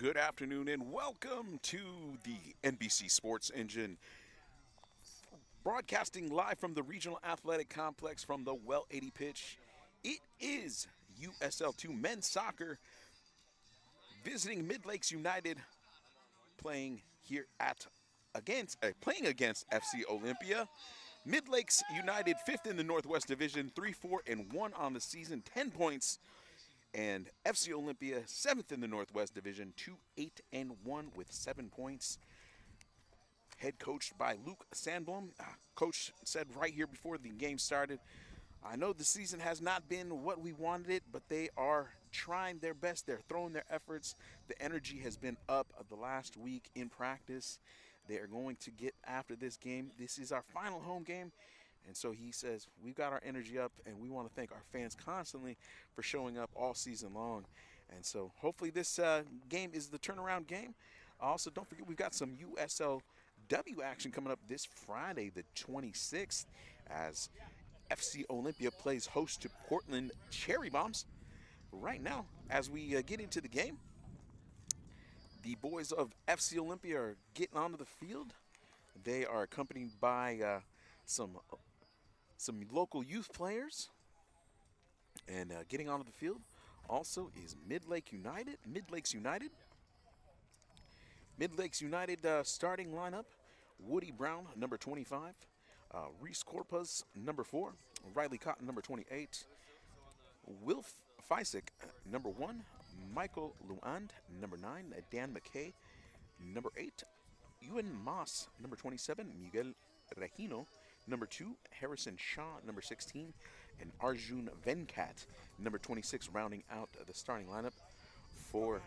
good afternoon, and welcome to the NBC Sports Engine, broadcasting live from the Regional Athletic Complex from the Well 80 pitch. It is USL 2 men's soccer visiting Midlakes United, playing here at playing against FC Olympia. Midlakes United, fifth in the Northwest Division, 3-4-1 on the season, 10 points. And FC Olympia, seventh in the Northwest Division, 2-8-1 with 7 points. Head coached by Luke Sandblom. Coach said right here before the game started, I know the season has not been what we wanted it, but they are trying their best. They're throwing their efforts. The energy has been up the last week in practice. They are going to get after this game. This is our final home game. And so he says, we've got our energy up, and we want to thank our fans constantly for showing up all season long. And so hopefully this game is the turnaround game. Also, don't forget we've got some USL W action coming up this Friday, the 26th, as FC Olympia plays host to Portland Cherry Bombs. Right now, as we get into the game, the boys of FC Olympia are getting onto the field. They are accompanied by some local youth players, and getting onto the field also is Midlakes United. Midlakes United starting lineup: Woody Brown, number 25, Reese Corpus, number 4, Riley Cotton, number 28, Wilf Fisick, number 1, Michael Luand, number 9, Dan McKay, number 8, Ewan Moss, number 27, Miguel Regino, number 2, Harrison Shaw, number 16, and Arjun Venkat, number 26, rounding out the starting lineup for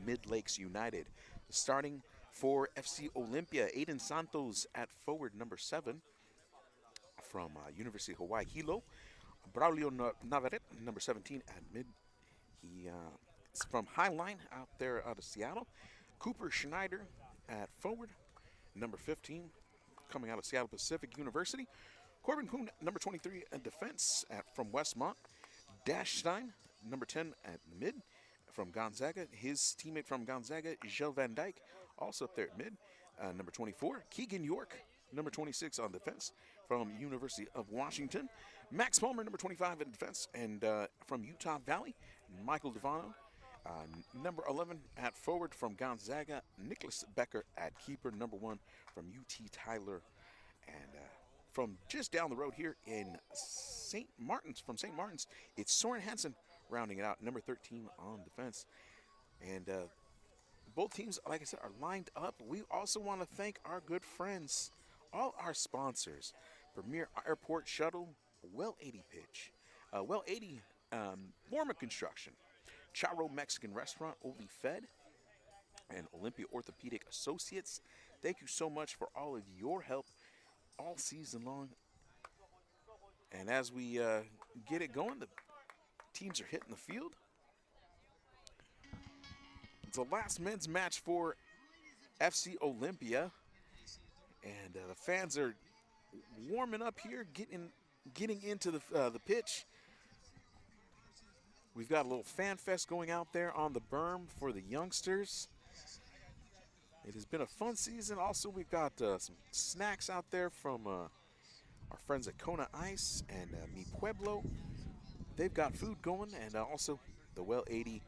Midlakes United. Starting for FC Olympia, Aiden Santos at forward, number 7, from University of Hawaii Hilo. Braulio Navarrete, number 17, at mid. He is from Highline out there out of Seattle. Cooper Schneider at forward, number 15, coming out of Seattle Pacific University. Corbin Poon, number 23, at defense from Westmont. Dash Stein, number 10, at mid from Gonzaga. His teammate from Gonzaga, Gilles Van Dyke, also up there at mid. Number 24, Keegan York, number 26 on defense from University of Washington. Max Palmer, number 25 in defense, and from Utah Valley, Michael Devano. Number 11 at forward from Gonzaga, Nicholas Becker at keeper, number 1 from UT Tyler. And from just down the road here in St. Martin's, it's Soren Hansen rounding it out, number 13 on defense. And both teams, like I said, are lined up. We also want to thank our good friends, all our sponsors: Premier Airport Shuttle, Well 80 Pitch, Well 80 Warmer Construction, Charo Mexican Restaurant, Oli Fed, and Olympia Orthopedic Associates. Thank you so much for all of your help all season long. And as we get it going, the teams are hitting the field. It's the last men's match for FC Olympia, and the fans are warming up here, getting into the pitch. We've got a little fan fest going out there on the berm for the youngsters. It has been a fun season. Also, we've got some snacks out there from our friends at Kona Ice and Mi Pueblo. They've got food going, and also the Well 80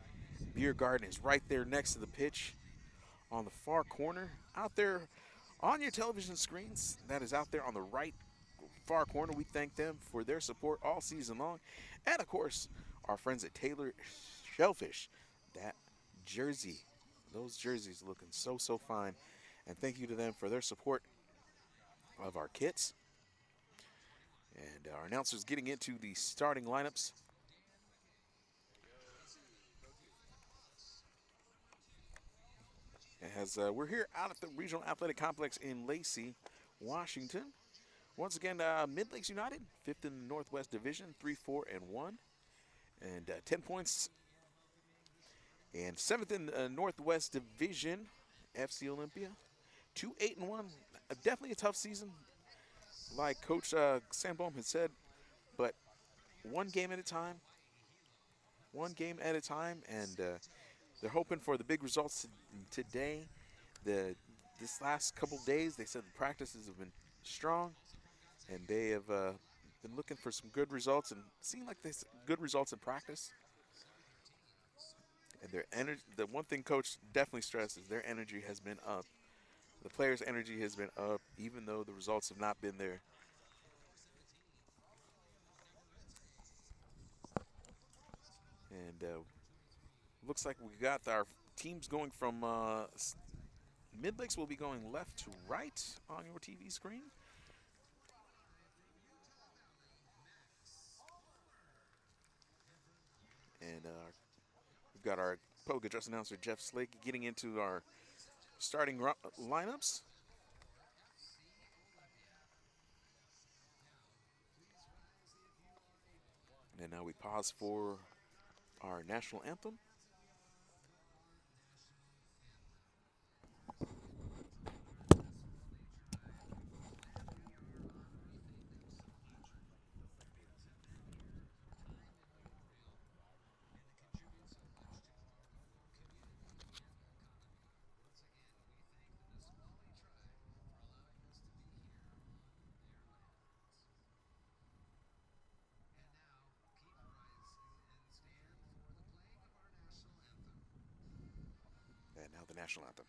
Beer Garden is right there next to the pitch on the far corner. Out there on your television screens, that is out there on the right far corner. We thank them for their support all season long. And, of course, our friends at Taylor Shellfish, that jersey, those jerseys looking so fine. And thank you to them for their support of our kits. And our announcers getting into the starting lineups. As we're here out at the Regional Athletic Complex in Lacey, Washington. Once again, Midlakes United, 5th in the Northwest Division, 3-4-1, and 10 points. And 7th in the Northwest Division, FC Olympia, 2-8-1. Definitely a tough season, like Coach Sandbaum had said, but one game at a time, and They're hoping for the big results today. The this last couple days, they said the practices have been strong, and they have been looking for some good results and seeing like this good results in practice. And their energy, the one thing coach definitely stresses, their energy has been up. The players' energy has been up, even though the results have not been there. And looks like we got our teams going from Midlakes will be going left to right on your TV screen. And we've got our public address announcer, Jeff Slake, getting into our starting lineups. And now we pause for our national anthem. And now the national anthem.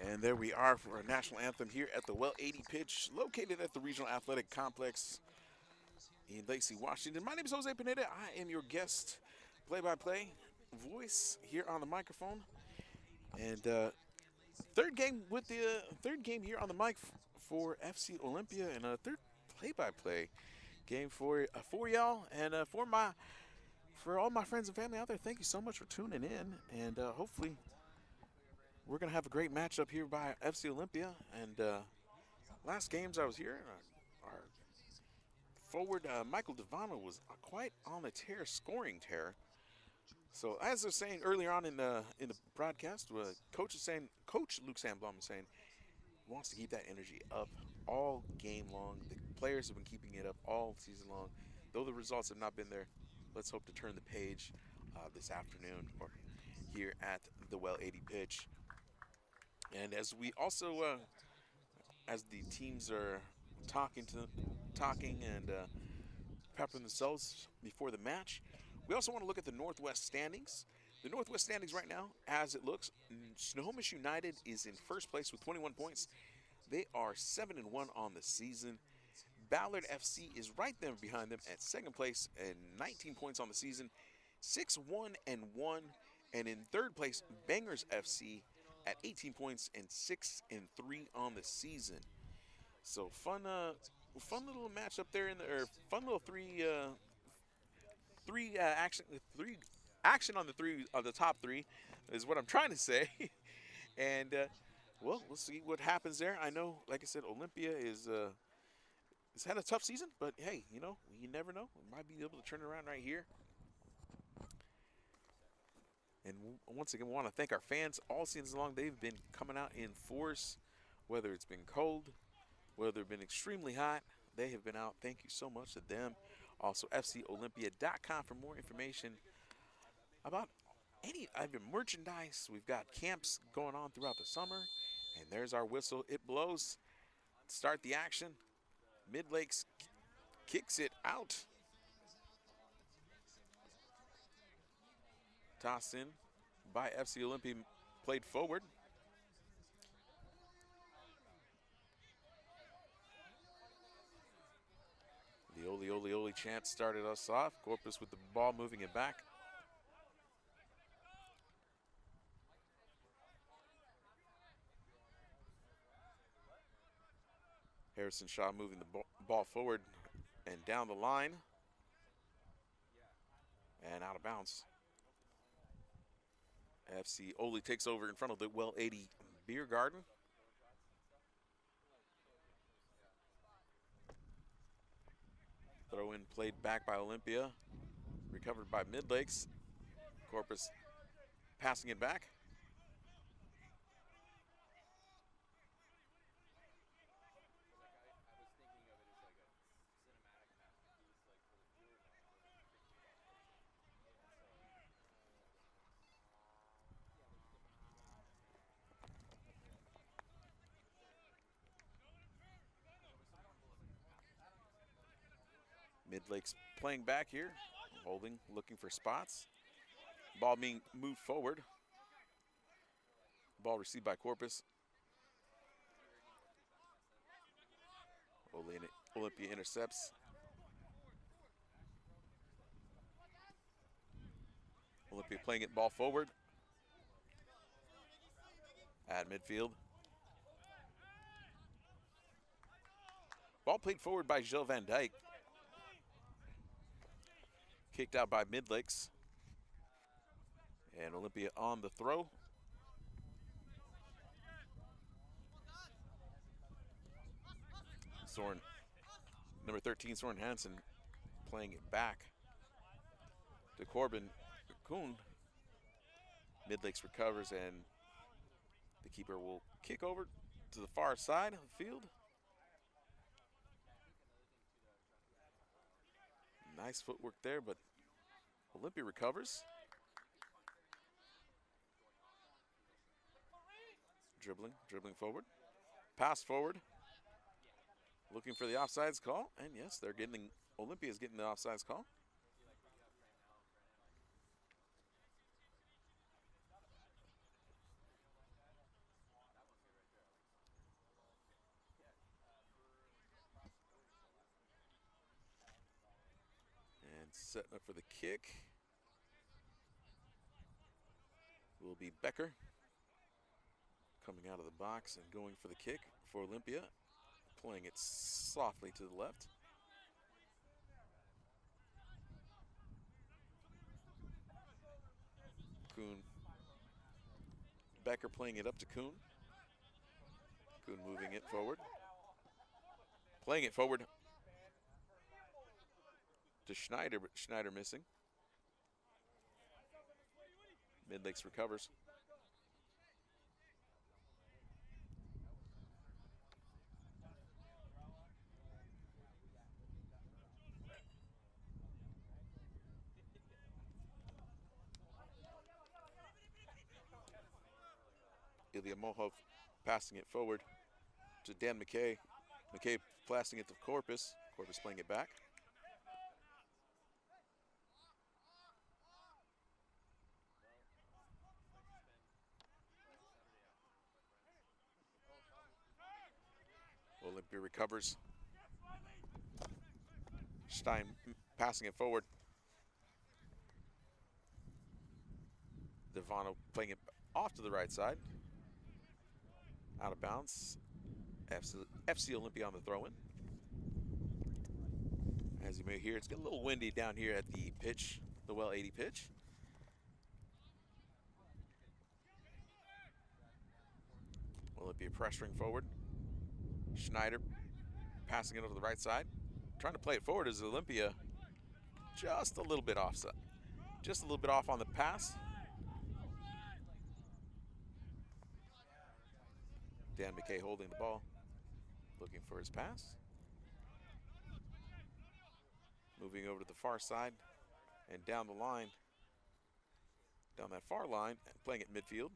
And there we are for our national anthem here at the Well 80 pitch, located at the Regional Athletic Complex in Lacey, Washington. My name is Jose Pineda. I am your guest play-by-play voice here on the microphone. And third game here on the mic for FC Olympia, and a third play-by-play game for y'all and for all my friends and family out there. Thank you so much for tuning in, and hopefully we're gonna have a great matchup here by FC Olympia. And last games I was here, our forward Michael Devano was quite on a tear, scoring tear. So as they're saying earlier on in the broadcast, Coach Luke Sandblom is saying wants to keep that energy up all game long. The players have been keeping it up all season long. Though the results have not been there, let's hope to turn the page this afternoon or here at the Well 80 pitch. And as we also, as the teams are talking and prepping themselves before the match, we also want to look at the Northwest standings. The Northwest standings right now, as it looks, Snohomish United is in first place with 21 points. They are 7-1 on the season. Ballard FC is right there behind them at second place and 19 points on the season, 6-1-1. And in third place, Bangers FC at 18 points and 6-3 on the season. So fun little match up there or fun little three action on the top three is what I'm trying to say. And well, we'll see what happens there. I know, like I said, Olympia has had a tough season, but hey, you never know. We might be able to turn it around right here. And once again, we want to thank our fans all seasons long. They've been coming out in force, whether it's been cold, whether it's been extremely hot. They have been out. Thank you so much to them. Also, FCOlympia.com for more information about any type of merchandise. We've got camps going on throughout the summer. And there's our whistle. It blows. Start the action. Midlakes kicks it out. Tossed in by FC Olympia, played forward. The Oli Oli Oli chant started us off. Corpus with the ball, moving it back. Harrison Shaw moving the ball forward and down the line. And out of bounds. FC Oli takes over in front of the Well 80 Beer Garden. Throw in played back by Olympia. Recovered by Midlakes. Corpus passing it back. Midlakes playing back here, holding, looking for spots. Ball being moved forward. Ball received by Corpus. Olympia intercepts. Olympia playing it ball forward. At midfield. Ball played forward by Jill Van Dyke. Kicked out by Midlakes. And Olympia on the throw. Soren, number 13, Soren Hansen, playing it back to Corbin Kuhn. Midlakes recovers, and the keeper will kick over to the far side of the field. Nice footwork there, but Olympia recovers. Dribbling forward. Pass forward. Looking for the offsides call, and yes, Olympia's getting the offsides call. And setting up for the kick will be Becker. Coming out of the box and going for the kick for Olympia. Playing it softly to the left. Kuhn. Becker playing it up to Kuhn. Kuhn moving it forward. Playing it forward to Schneider, but Schneider missing. Midlakes recovers. Ilya Mohov passing it forward to Dan McKay. McKay passing it to Corpus. Corpus playing it back. Olympia recovers. Stein passing it forward. Devano playing it off to the right side. Out of bounds. FC Olympia on the throw-in. As you may hear, it's getting a little windy down here at the pitch, the Well 80 pitch. Olympia pressuring forward. Schneider passing it over the right side. Trying to play it forward as Olympia just a little bit offside. Just a little bit off on the pass. Dan McKay holding the ball, looking for his pass. Moving over to the far side and down the line down that far line, playing at midfield.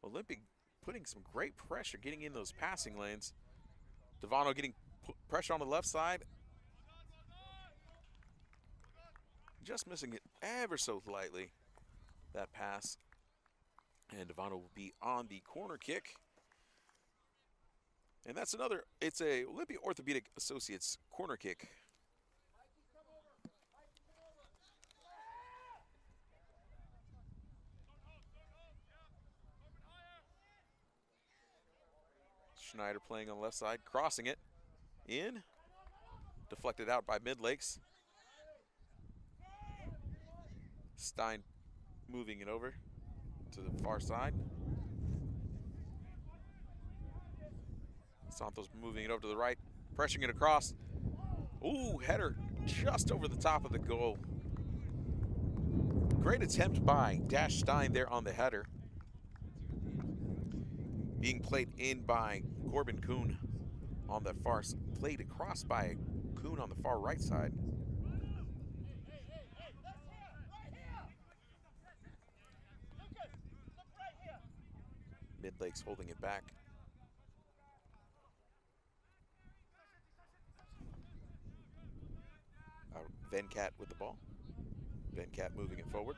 Olympia putting some great pressure, getting in those passing lanes. Devano getting pressure on the left side. Just missing it ever so lightly, that pass. And Devano will be on the corner kick. And that's another, it's a Olympia Orthopedic Associates corner kick. Schneider playing on the left side, crossing it in. Deflected out by Midlakes. Stein moving it over to the far side. Santos moving it over to the right, pressuring it across. Ooh, header just over the top of the goal. Great attempt by Dash Stein there on the header. Being played in by Corbin Kuhn on the far, played across by Kuhn on the far right side. Midlakes holding it back. Venkat with the ball. Venkat moving it forward.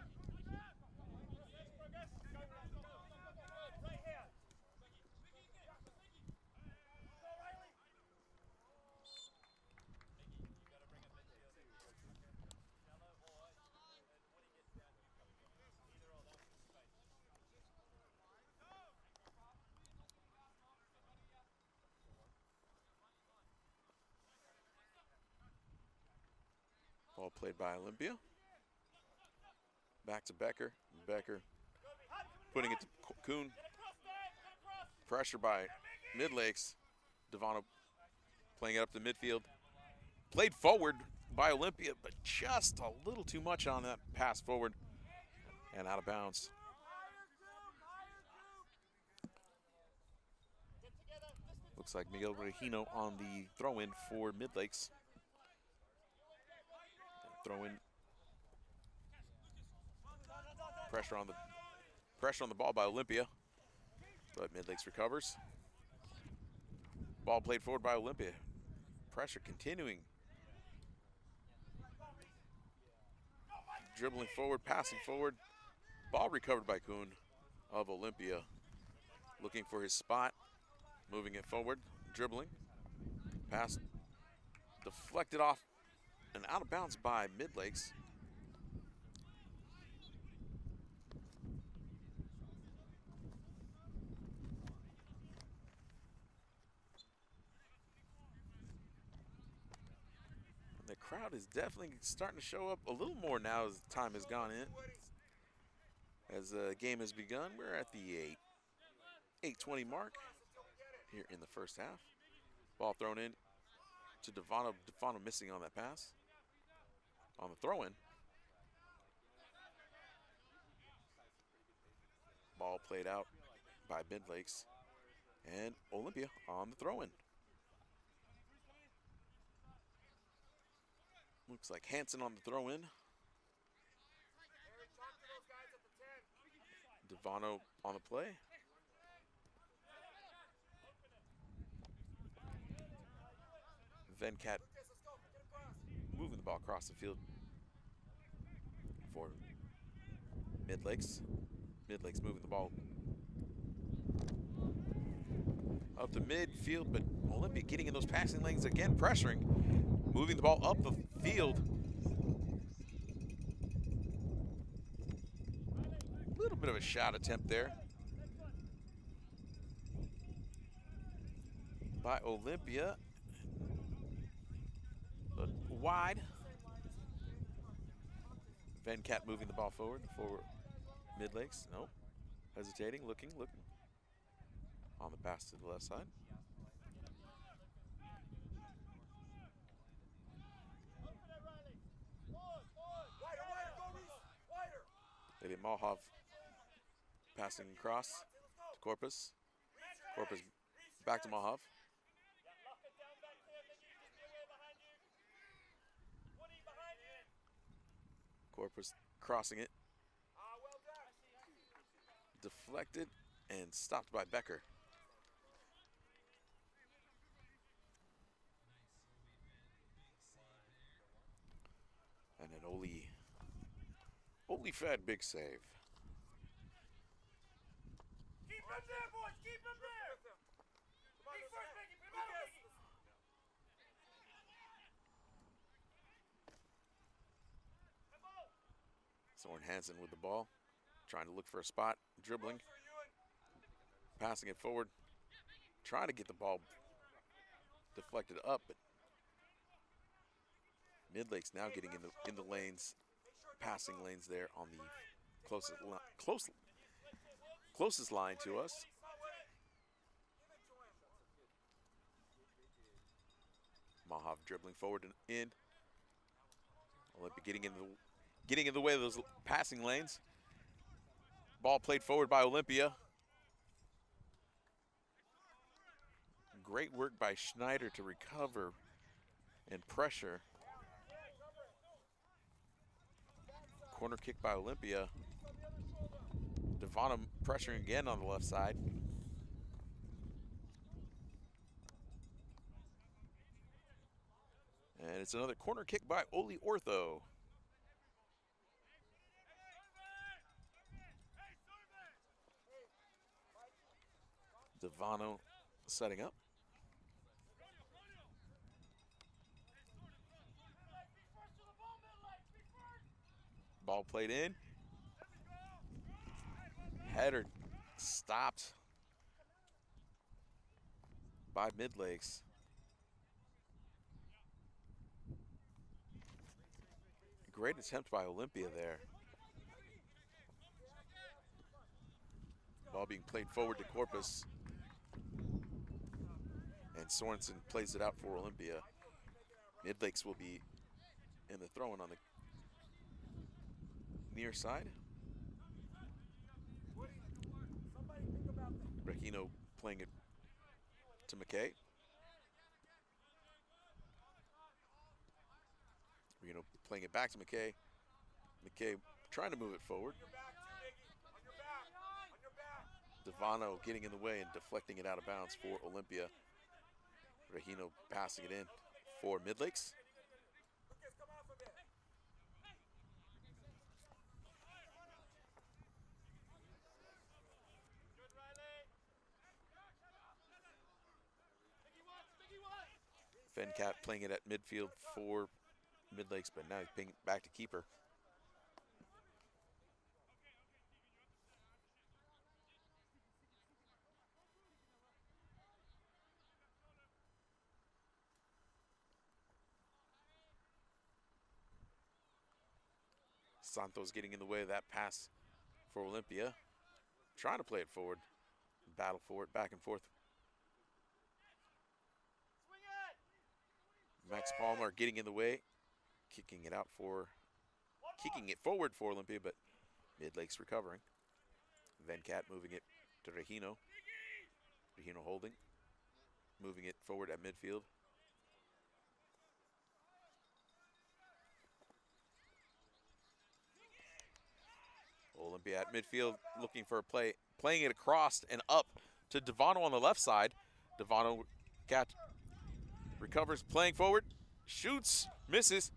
Ball played by Olympia. Back to Becker. Becker putting it to Kuhn. Pressure by Midlakes. Devano playing it up to midfield. Played forward by Olympia, but just a little too much on that pass forward and out of bounds. Looks like Miguel Regino on the throw-in for Midlakes. Throw-in. Pressure on the ball by Olympia, but Midlakes recovers. Ball played forward by Olympia. Pressure continuing. Dribbling forward, passing forward. Ball recovered by Kuhn of Olympia. Looking for his spot, moving it forward, dribbling. Pass deflected off and out of bounds by Midlakes. The crowd is definitely starting to show up a little more now as time has gone in. As the game has begun, we're at the 8:20 mark here in the first half. Ball thrown in to Devano. Devano missing on that pass. On the throw-in. Ball played out by Midlakes. And Olympia on the throw-in. Looks like Hansen on the throw-in. Devano on the play. Venkat moving the ball across the field for Midlakes. Midlakes moving the ball up the midfield, but Olympia getting in those passing lanes again, pressuring, moving the ball up the field. A little bit of a shot attempt there by Olympia, but wide. Venkat moving the ball forward for Midlakes. Nope. Hesitating, looking. On the pass to the left side. Lady Malhov passing across to Corpus. Corpus back to Malhov. Corpus crossing it. Deflected and stopped by Becker. And an Oli Fad big save. Keep him there, boys! Keep him there! Be first, Mickey! Be better, Mickey! Soren Hansen with the ball, trying to look for a spot, dribbling, passing it forward, trying to get the ball deflected up, but Midlakes now getting in the lanes, passing lanes there on the closest line to us. Mahav dribbling forward and in. Olympia getting in the way of those passing lanes. Ball played forward by Olympia. Great work by Schneider to recover and pressure. Corner kick by Olympia. Devon pressuring again on the left side. And it's another corner kick by Oli Ortho. Devano setting up. Ball played in. Header stopped by Midlakes. Great attempt by Olympia there. Ball being played forward to Corpus. And Sorensen plays it out for Olympia. Midlakes will be in the throw-in on the near side. Regino playing it to McKay. Regino playing it back to McKay. McKay trying to move it forward. Devano getting in the way and deflecting it out of bounds for Olympia. Regino passing it in for Midlakes. Venkat playing it at midfield for Midlakes, but now he's pinging it back to keeper. Santos getting in the way of that pass for Olympia. Trying to play it forward. Battle for it, back and forth. Max Palmer getting in the way. Kicking it forward for Olympia, but Midlakes recovering. Venkat moving it to Regino. Regino holding. Moving it forward at midfield. Olympia at midfield looking for a play, playing it across and up to Devano on the left side. Devano recovers, playing forward, shoots, misses.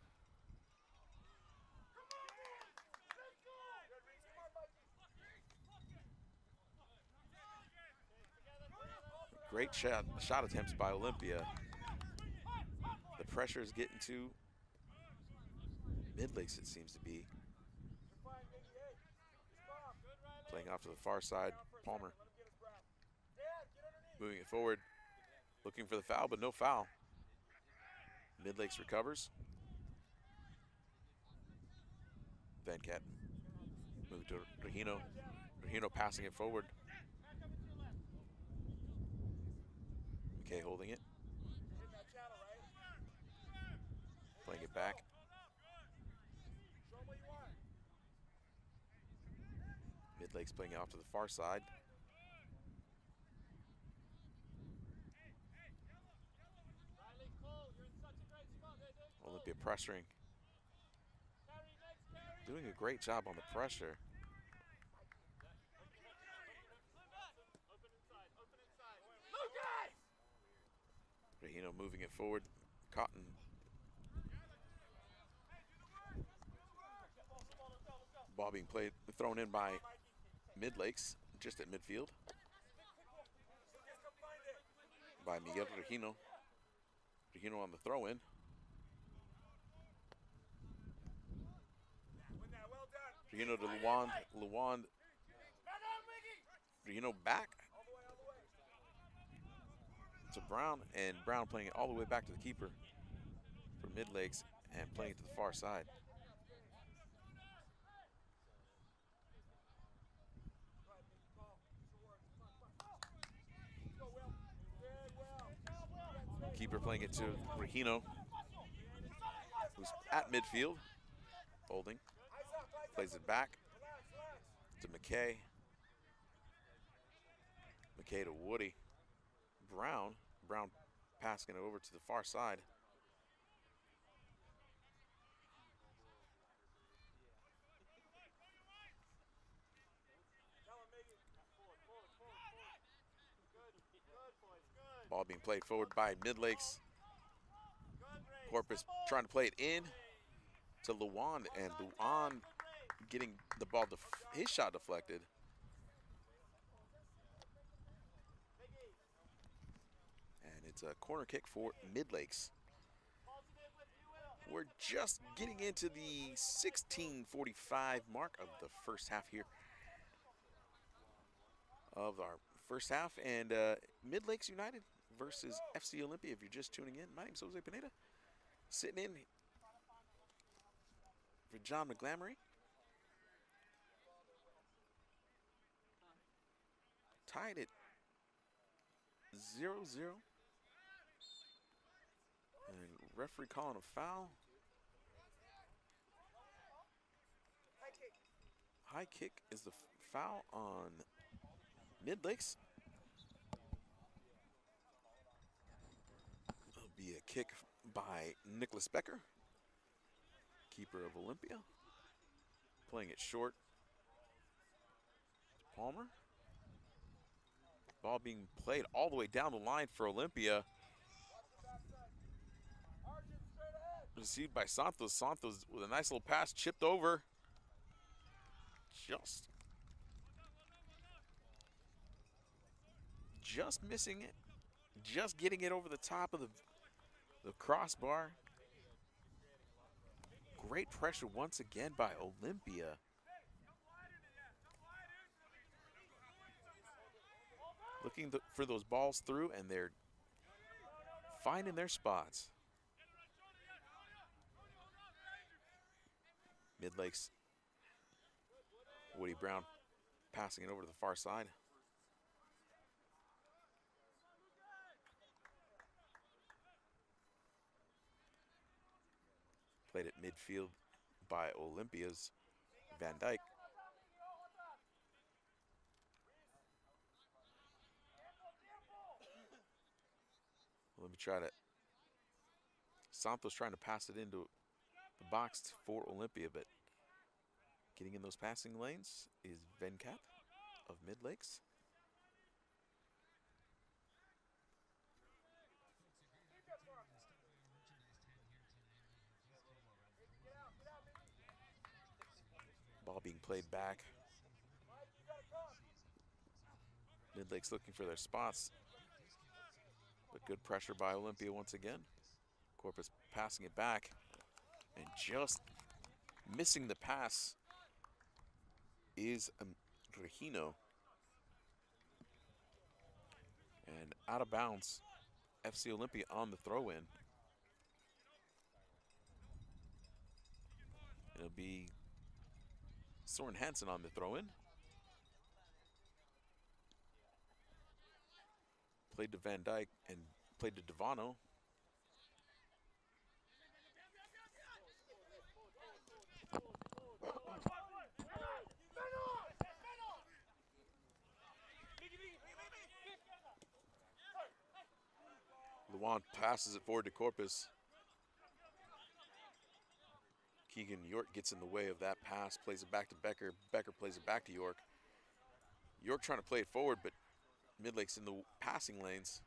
Great shot attempts by Olympia. The pressure is getting to Midlakes, it seems to be. Playing off to the far side, Palmer. Moving it forward, looking for the foul, but no foul. Midlakes recovers. Venkat moving to Regino. Regino passing it forward. McKay holding it. Playing it back. Midlakes playing it off to the far side. Olympia pressuring. doing a great job on the pressure. Regino moving it forward. Cotton. Ball being played, thrown in by Midlakes, just at midfield. By Miguel Regino. Regino on the throw-in. Regino to Luan. Luan. Regino back to Brown, and Brown playing it all the way back to the keeper for Midlakes and playing it to the far side. Keeper playing it to Regino, who's at midfield, holding. Plays it back to McKay. McKay to Woody. Brown passing it over to the far side. Ball being played forward by Midlakes. Corpus trying to play it in to Luan, and Luan getting the ball, his shot deflected. And it's a corner kick for Midlakes. We're just getting into the 16:45 mark of the first half here. Of our first half, and Midlakes United versus FC Olympia. If you're just tuning in, my name's Jose Pineda. Sitting in for John McGlamory. Tied at 0-0. And referee calling a foul. High kick is the foul on Midlakes. It'll be a kick by Nicholas Becker, keeper of Olympia. Playing it short. Palmer. Ball being played all the way down the line for Olympia. Received by Santos. Santos with a nice little pass, chipped over. Just missing it. Just getting it over the top of the crossbar. Great pressure once again by Olympia. Looking for those balls through, and they're finding their spots. Midlakes. Woody Brown passing it over to the far side. Played at midfield by Olympia's Van Dyke. Let me try to. Santos trying to pass it into the box for Olympia, but getting in those passing lanes is Venkat of Midlakes. Ball being played back. Midlakes looking for their spots, but good pressure by Olympia once again. Corpus passing it back, and just missing the pass is Regino. And out of bounds, FC Olympia on the throw-in. It'll be Soren Hansen on the throw-in. Played to Van Dyke and played to Devano. Luan passes it forward to Corpus. Keegan York gets in the way of that pass, plays it back to Becker. Becker plays it back to York. York trying to play it forward, but Midlakes in the passing lanes.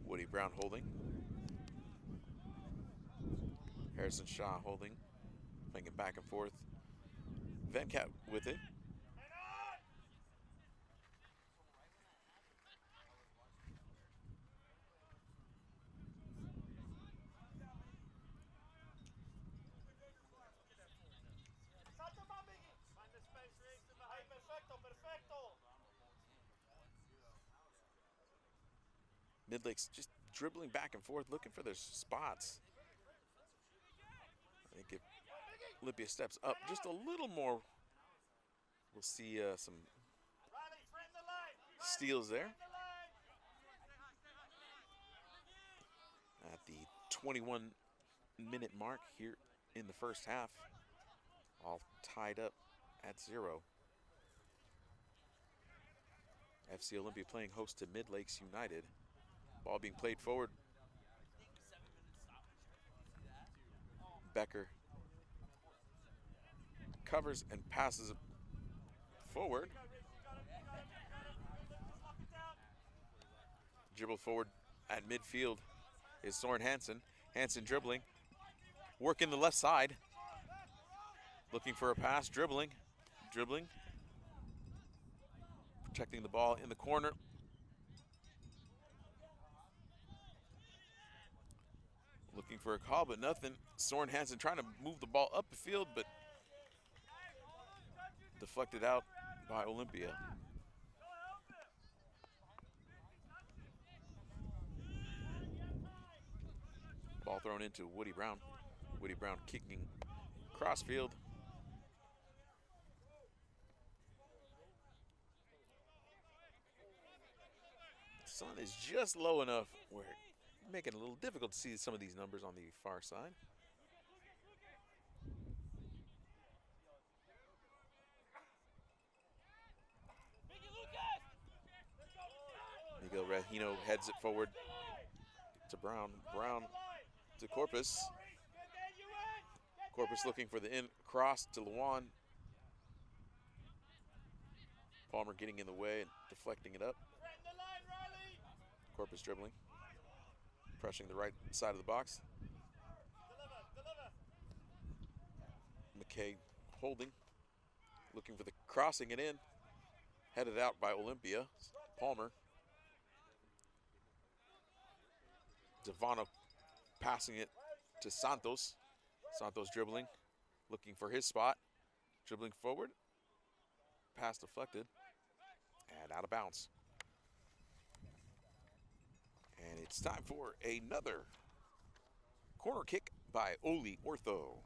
Woody Brown holding. Harrison Shaw holding. Playing it back and forth. Venkat with it. Midlakes just dribbling back and forth, looking for their spots. I think if Olympia steps up just a little more, we'll see some steals there. At the 21-minute mark here in the first half, all tied up at 0. FC Olympia playing host to Midlakes United. Ball being played forward. Becker covers and passes it forward. Dribble forward at midfield is Soren Hansen. Hansen dribbling, working the left side. Looking for a pass, dribbling. Protecting the ball in the corner. Looking for a call, but nothing. Soren Hansen trying to move the ball up the field, but deflected out by Olympia. Ball thrown into Woody Brown. Woody Brown kicking crossfield. The sun is just low enough where it's making it a little difficult to see some of these numbers on the far side. Miguel Regino heads it forward to Brown. Brown to Corpus. Corpus looking for the in cross to Luan. Palmer getting in the way and deflecting it up. Corpus dribbling. Pressing the right side of the box. McKay holding. Looking for the crossing it in. Headed out by Olympia. Palmer. Devano passing it to Santos. Santos dribbling, looking for his spot. Dribbling forward. Pass deflected. And out of bounds. And it's time for another corner kick by Oli Ortho.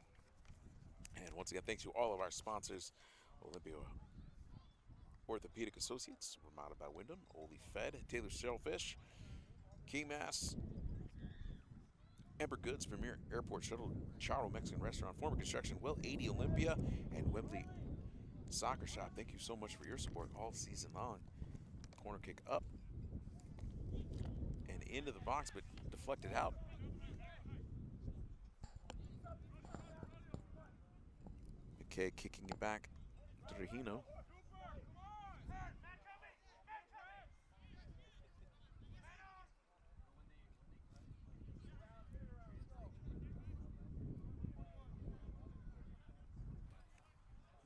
And once again, thanks to all of our sponsors. Olympia Orthopedic Associates, Ramada by Wyndham, Oli Fed, Taylor Shellfish, Keymass, Ember Goods, Premier Airport Shuttle, Charo Mexican Restaurant, Former Construction, Well 80 Olympia, and Wembley Soccer Shop. Thank you so much for your support all season long. Corner kick up and into the box, but deflected out. McKay kicking it back to Regino.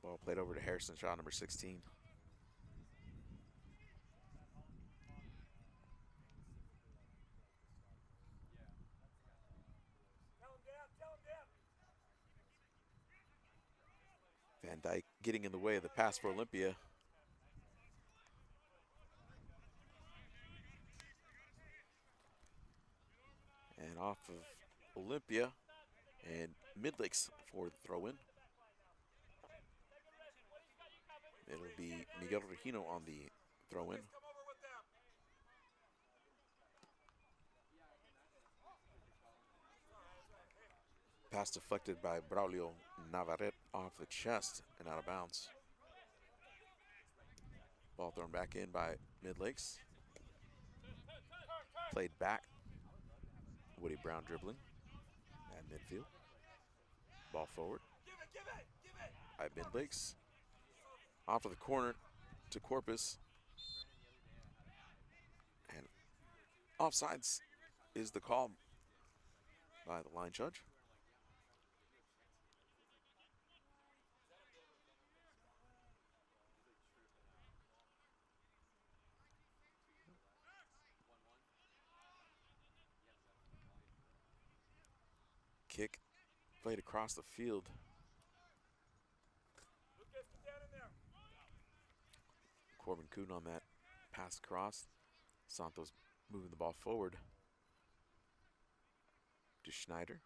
Ball played over to Harrison Shaw, number 16. Van Dyke getting in the way of the pass for Olympia. And off of Olympia and Midlakes for the throw-in. It'll be Miguel Regino on the throw-in. Pass deflected by Braulio Navarrete off the chest and out of bounds. Ball thrown back in by Midlakes. Played back. Woody Brown dribbling at midfield. Ball forward by Midlakes. Off of the corner to Corpus. And offsides is the call by the line judge. Kick played across the field. Corbin Kuhn on that pass across. Santos moving the ball forward to Schneider.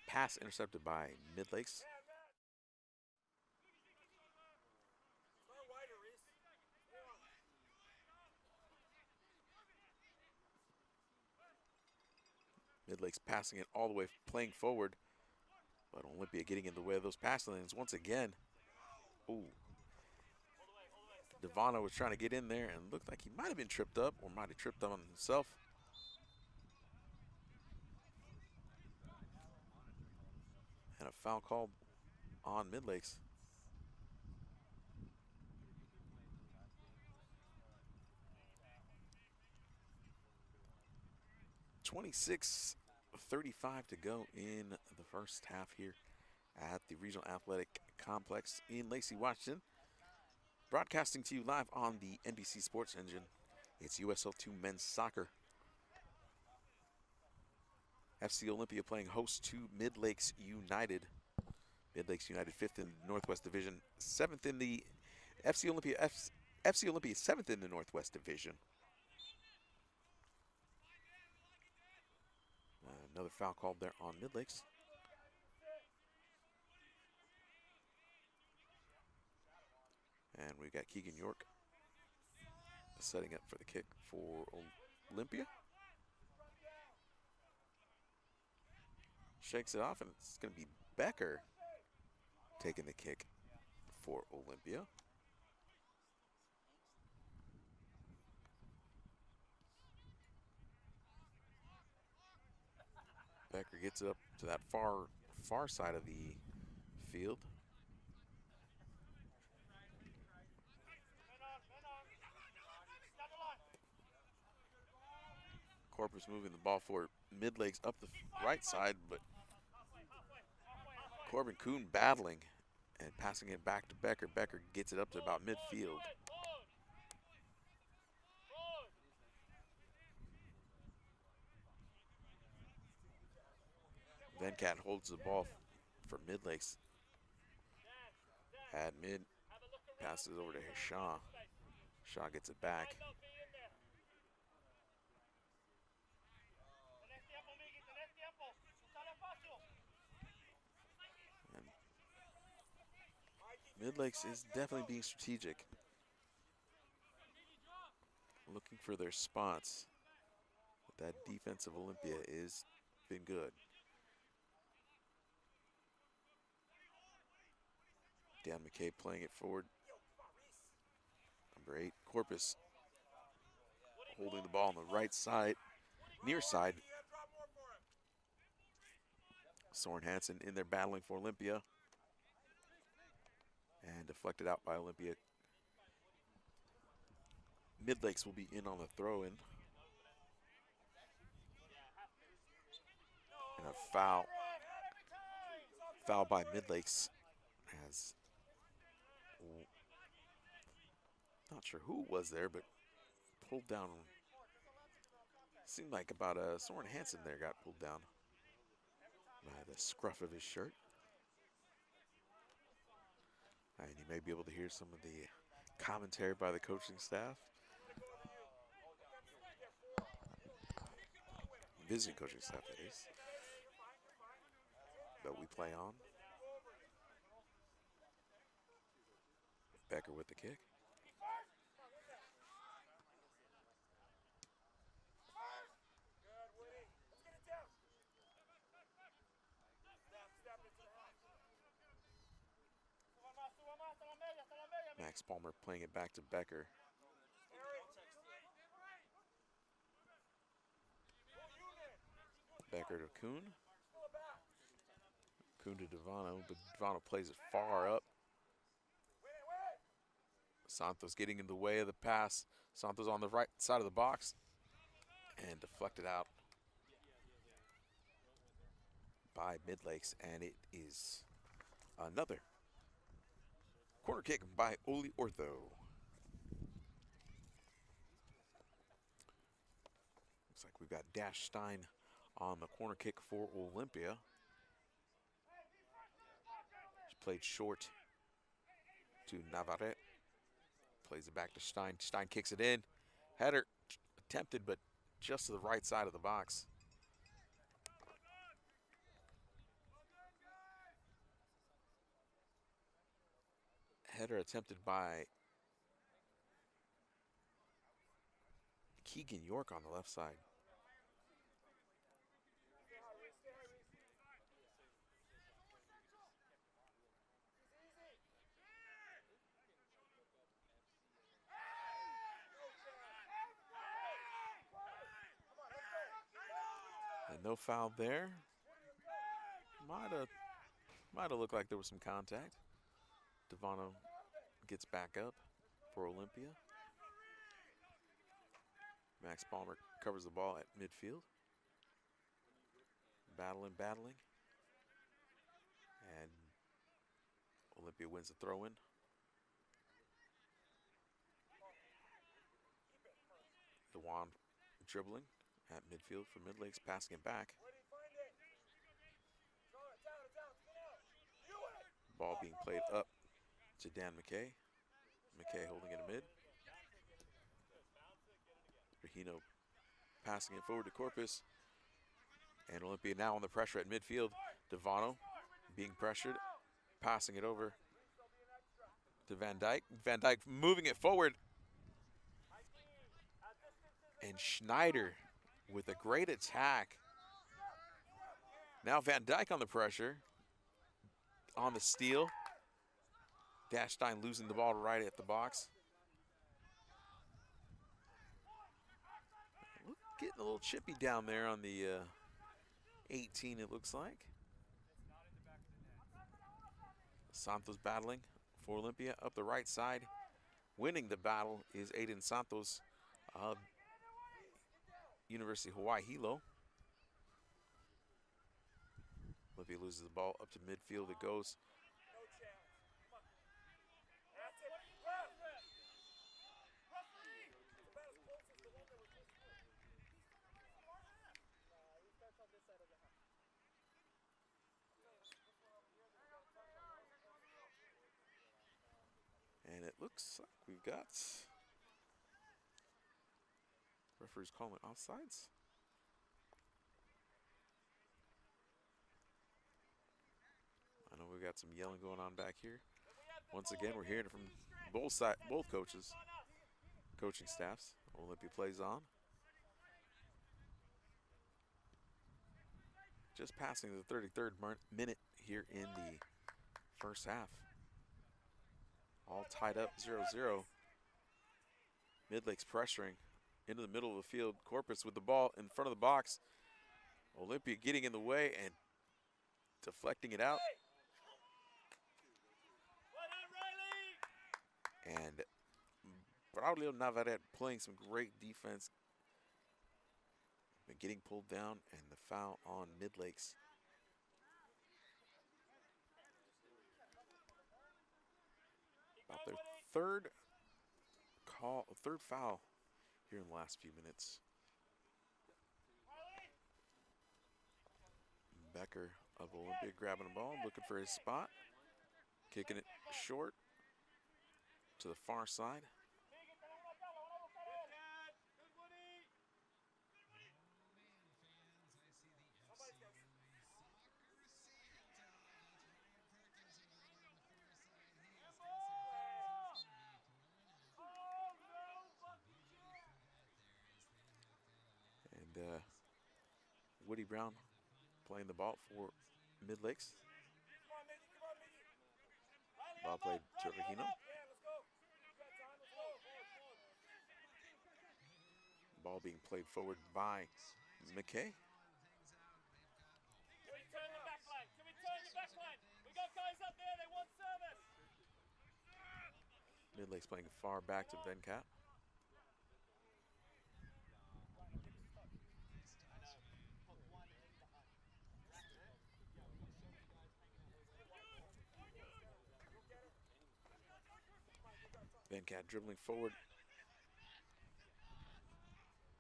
Pass intercepted by Midlakes. Midlakes passing it all the way, playing forward. But Olympia getting in the way of those passing lanes once again. Ooh. Devano was trying to get in there and looked like he might have been tripped up or might have tripped on himself. And a foul call on Midlakes. 26:35 to go in the first half here at the Regional Athletic Complex in Lacey, Washington. Broadcasting to you live on the NBC Sports Engine. It's USL 2 men's soccer. FC Olympia playing host to Midlakes United. Midlakes United 5th in the Northwest Division, 7th in the FC Olympia 7th in the Northwest Division. Another foul called there on Midlakes. And we've got Keegan York setting up for the kick for Olympia. Shakes it off, and it's going to be Becker taking the kick for Olympia. Becker gets it up to that far side of the field. Corpus moving the ball forward. Midlakes up the right side, but Corbin Kuhn battling and passing it back to Becker. Becker gets it up to about midfield. Venkat holds the ball for Midlakes. At mid, passes over to Shaw. Shaw gets it back. And Midlakes is definitely being strategic, looking for their spots. But that defense of Olympia is been good. Dan McKay playing it forward. Number 8, Corpus holding the ball on the right side, near side. Soren Hansen in there battling for Olympia. And deflected out by Olympia. Midlakes will be in on the throw-in. And a foul by Midlakes, as not sure who it was there, but pulled down. Seemed like about Soren Hansen there got pulled down by the scruff of his shirt. And you may be able to hear some of the commentary by the coaching staff. Visiting coaching staff, that is. But we play on. Becker with the kick. Max Max Palmer playing it back to Becker. Becker to Kuhn. Kuhn to Devano, but Devano plays it far up. Santos getting in the way of the pass. Santos on the right side of the box and deflected out by Midlakes, and it is another corner kick by Oli Ortho. Looks like we've got Dash Stein on the corner kick for Olympia. She played short to Navarrete. Plays it back to Stein. Stein kicks it in. Header attempted, but just to the right side of the box. Header attempted by Keegan York on the left side. And no foul there. Might have looked like there was some contact. Devano gets back up for Olympia. Max Palmer covers the ball at midfield. Battling. And Olympia wins the throw-in. Dewan dribbling at midfield for Midlakes, passing it back. Ball being played up to Dan McKay. McKay holding it in mid. Regino passing it forward to Corpus. And Olympia now on the pressure at midfield. Devano being pressured, passing it over to Van Dyke. Van Dyke moving it forward. And Schneider with a great attack. Now Van Dyke on the pressure. On the steal. Dash Stein losing the ball right at the box. Getting a little chippy down there on the 18, it looks like. Santos battling for Olympia up the right side. Winning the battle is Aiden Santos of University of Hawaii Hilo. Olympia loses the ball up to midfield. It goes. And it looks like we've got referees calling offsides. I know we've got some yelling going on back here. Once again, we're hearing it from both coaches, coaching staffs. Olympia plays on. Just passing the 33rd minute here in the first half. All tied up 0-0. Midlakes pressuring into the middle of the field. Corpus with the ball in front of the box. Olympia getting in the way and deflecting it out. And Braulio Navarrete playing some great defense. But getting pulled down, and the foul on Midlakes. About their third foul here in the last few minutes. Becker of Olympia grabbing the ball, looking for his spot. Kicking it short to the far side. And Woody Brown playing the ball for Midlakes. Ball played to Regino. Ball being played forward by McKay. Can we turn the back line? Can we turn the back line? We got guys up there, they want service. Midlakes playing far back to Venkat. Venkat dribbling forward.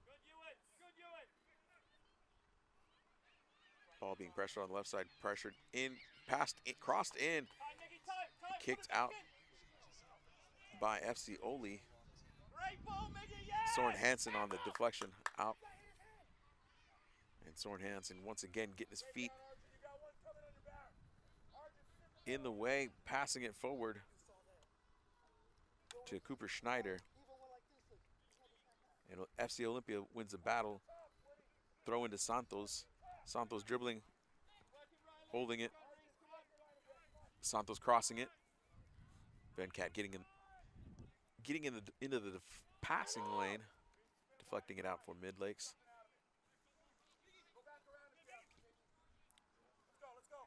Good Ewan, good Ewan. Ball being pressured on the left side, pressured in, passed, crossed in, Time, Nicky, time. kicked out by FC Oli. Great ball, Miggy, yes! Soren Hansen on the deflection out. And Soren Hansen once again getting his feet in the way, passing it forward to Cooper Schneider. And FC Olympia wins the battle. Throw into Santos. Santos dribbling, holding it. Santos crossing it. Venkat into the passing lane, deflecting it out for Midlakes.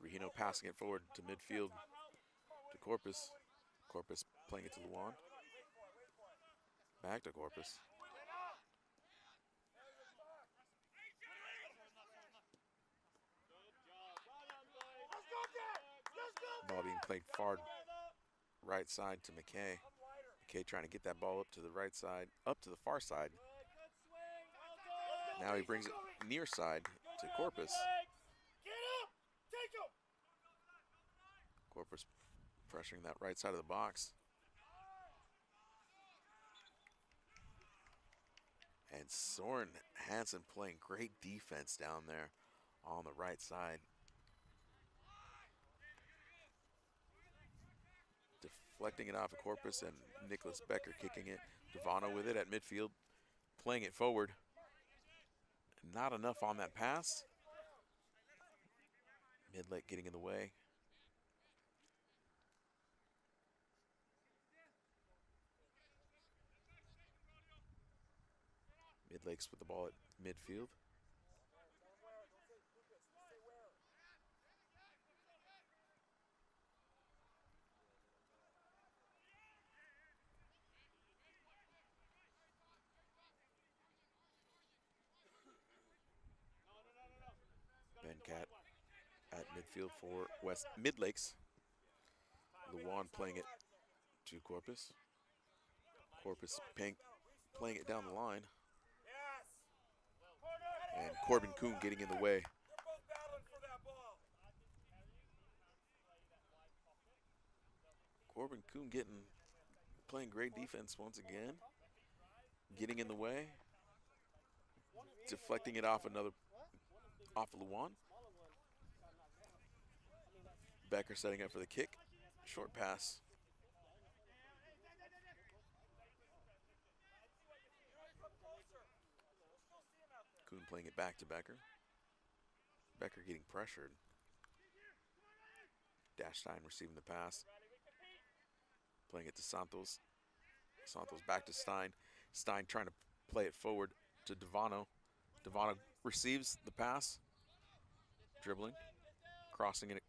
Regino passing it forward to midfield to Corpus. Corpus playing it to Luan. Back to Corpus. Ball being played far right side to McKay. McKay trying to get that ball up to the right side, up to the far side. Now he brings it near side to Corpus. Corpus pressuring that right side of the box. And Soren Hansen playing great defense down there on the right side. Deflecting it off of Corpus, and Nicholas Becker kicking it. Devano with it at midfield, playing it forward. Not enough on that pass. Midlake getting in the way. Midlakes with the ball at midfield. Venkat at midfield for West Midlakes. Luan playing it to Corpus. Corpus playing it down the line. And Corbin Kuhn getting in the way. Corbin Kuhn playing great defense once again. Getting in the way. Deflecting it off off Luan. Becker setting up for the kick. Short pass. Kuhn playing it back to Becker. Becker getting pressured. Dashstein receiving the pass. Playing it to Santos. Santos back to Stein. Stein trying to play it forward to Devano. Devano receives the pass. Dribbling. Crossing it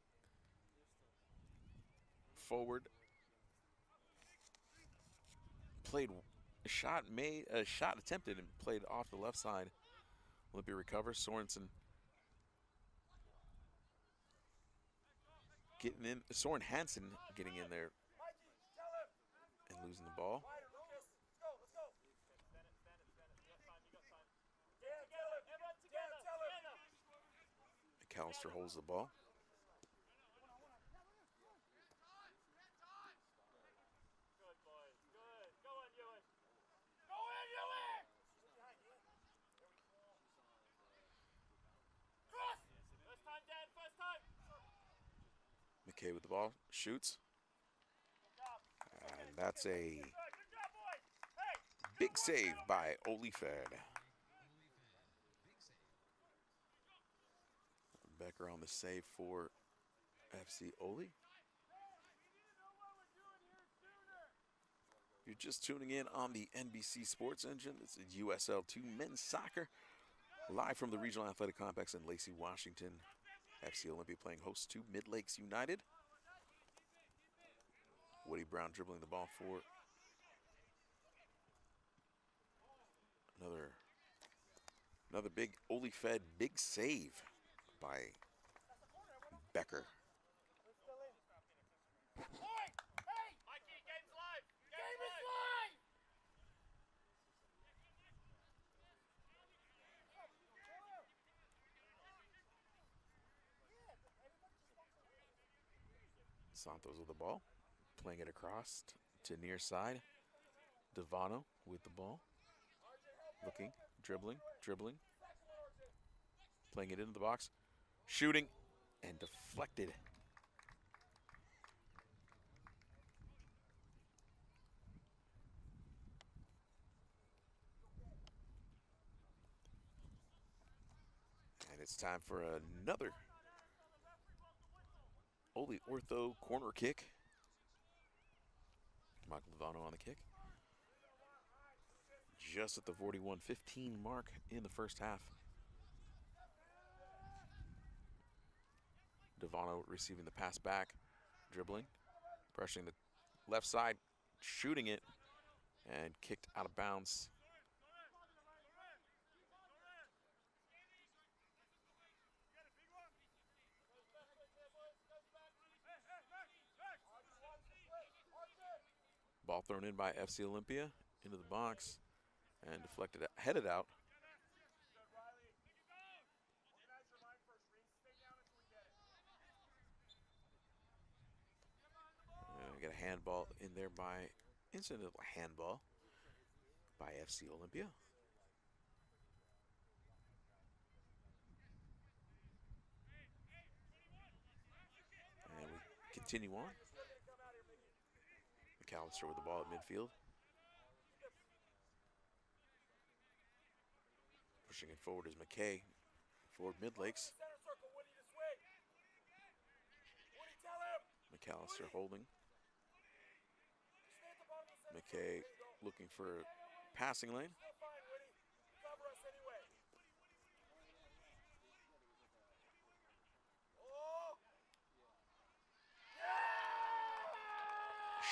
forward. Played a shot attempted and played off the left side. Olympia recovers. Sorensen getting in. Soren Hansen getting in there and losing the ball. McAllister holds the ball. McKay with the ball, shoots. And that's a big save by Olifed. Becker on the save for FC Oli. you're just tuning in on the NBC Sports Engine, this is USL 2 men's soccer, live from the Regional Athletic Complex in Lacey, Washington. FC Olympia playing host to Midlakes United. Woody Brown dribbling the ball for another big Olyfed, big save by Becker. Santos with the ball, playing it across to near side. Devano with the ball, looking, dribbling, playing it into the box, shooting, and deflected. And it's time for another Oli Ortho corner kick. Michael Devano on the kick. Just at the 41-15 mark in the first half. Devano receiving the pass back, dribbling, pressuring the left side, shooting it, and kicked out of bounds. Ball thrown in by FC Olympia into the box and deflected, headed out. We got a handball in there by, incidental handball by FC Olympia. And we continue on. McAllister with the ball at midfield. Pushing it forward is McKay for Midlakes. McAllister holding. McKay looking for a passing lane.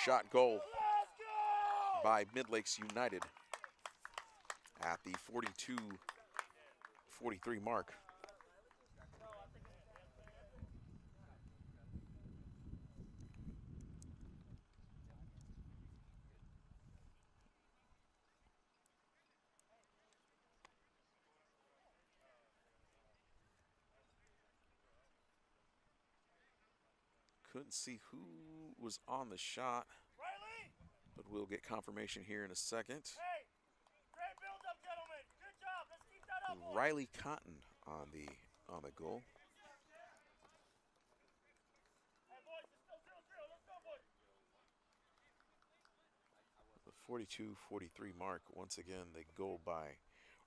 Shot goal by Midlakes United at the 42-43 mark. Couldn't see who was on the shot, but we'll get confirmation here in a second. Hey, great build up, gentlemen. Good job. Let's keep that up. Riley Cotton on the goal. Hey, boys, it's still 0-0. Let's go, boys. The 42-43 mark. Once again, the goal by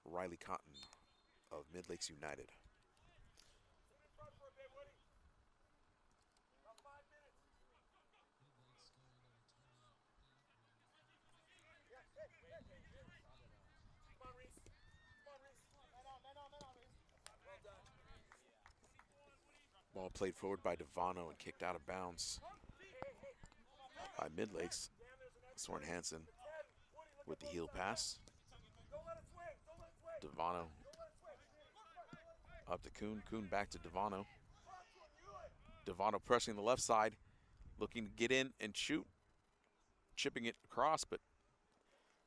Riley Cotton of Midlakes United. Ball played forward by Devano and kicked out of bounds by Midlakes. Soren Hansen with the heel pass. Devano up to Kuhn. Kuhn back to Devano. Devano pressing the left side, looking to get in and shoot. Chipping it across, but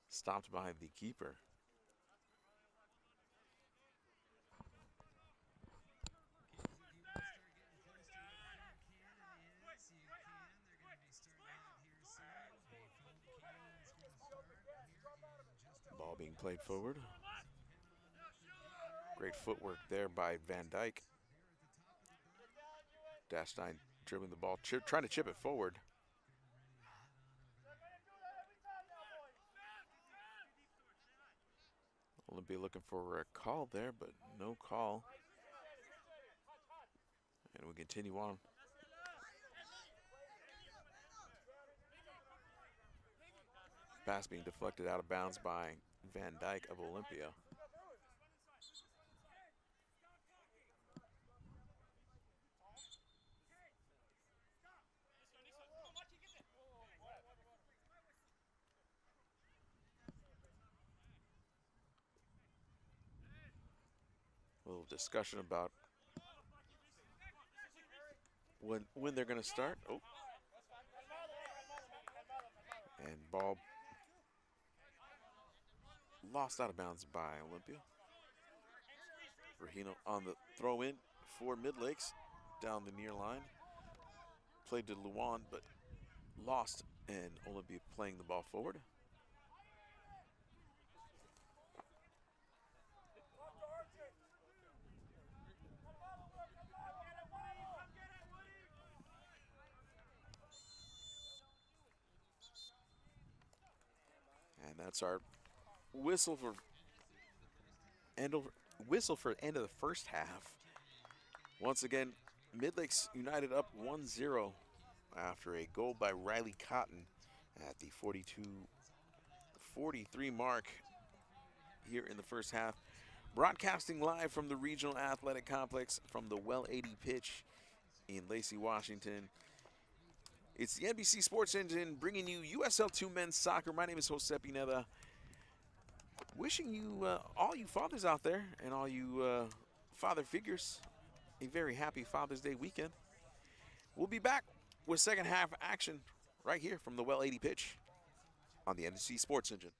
stopped by the keeper. Ball being played forward. Great footwork there by Van Dyke. Dashstein dribbling the ball, trying to chip it forward. Olympia looking for a call there, but no call. And we continue on. Pass being deflected out of bounds by Van Dyke of Olympia. A little discussion about when they're going to start. Oh, and ball lost out of bounds by Olympia. Rahino on the throw in for Midlakes down the near line. Played to Luan, but lost, and Olympia playing the ball forward. And that's our whistle for end of the first half. Once again, Midlakes United up 1-0 after a goal by Riley Cotton at the 42-43 mark here in the first half. Broadcasting live from the Regional Athletic Complex from the Well 80 pitch in Lacey, Washington. It's the NBC Sports Engine bringing you USL 2 men's soccer. My name is Jose Pineda. Wishing you, all you fathers out there and all you father figures, a very happy Father's Day weekend. We'll be back with second half action right here from the Well 80 pitch on the NBC Sports Engine.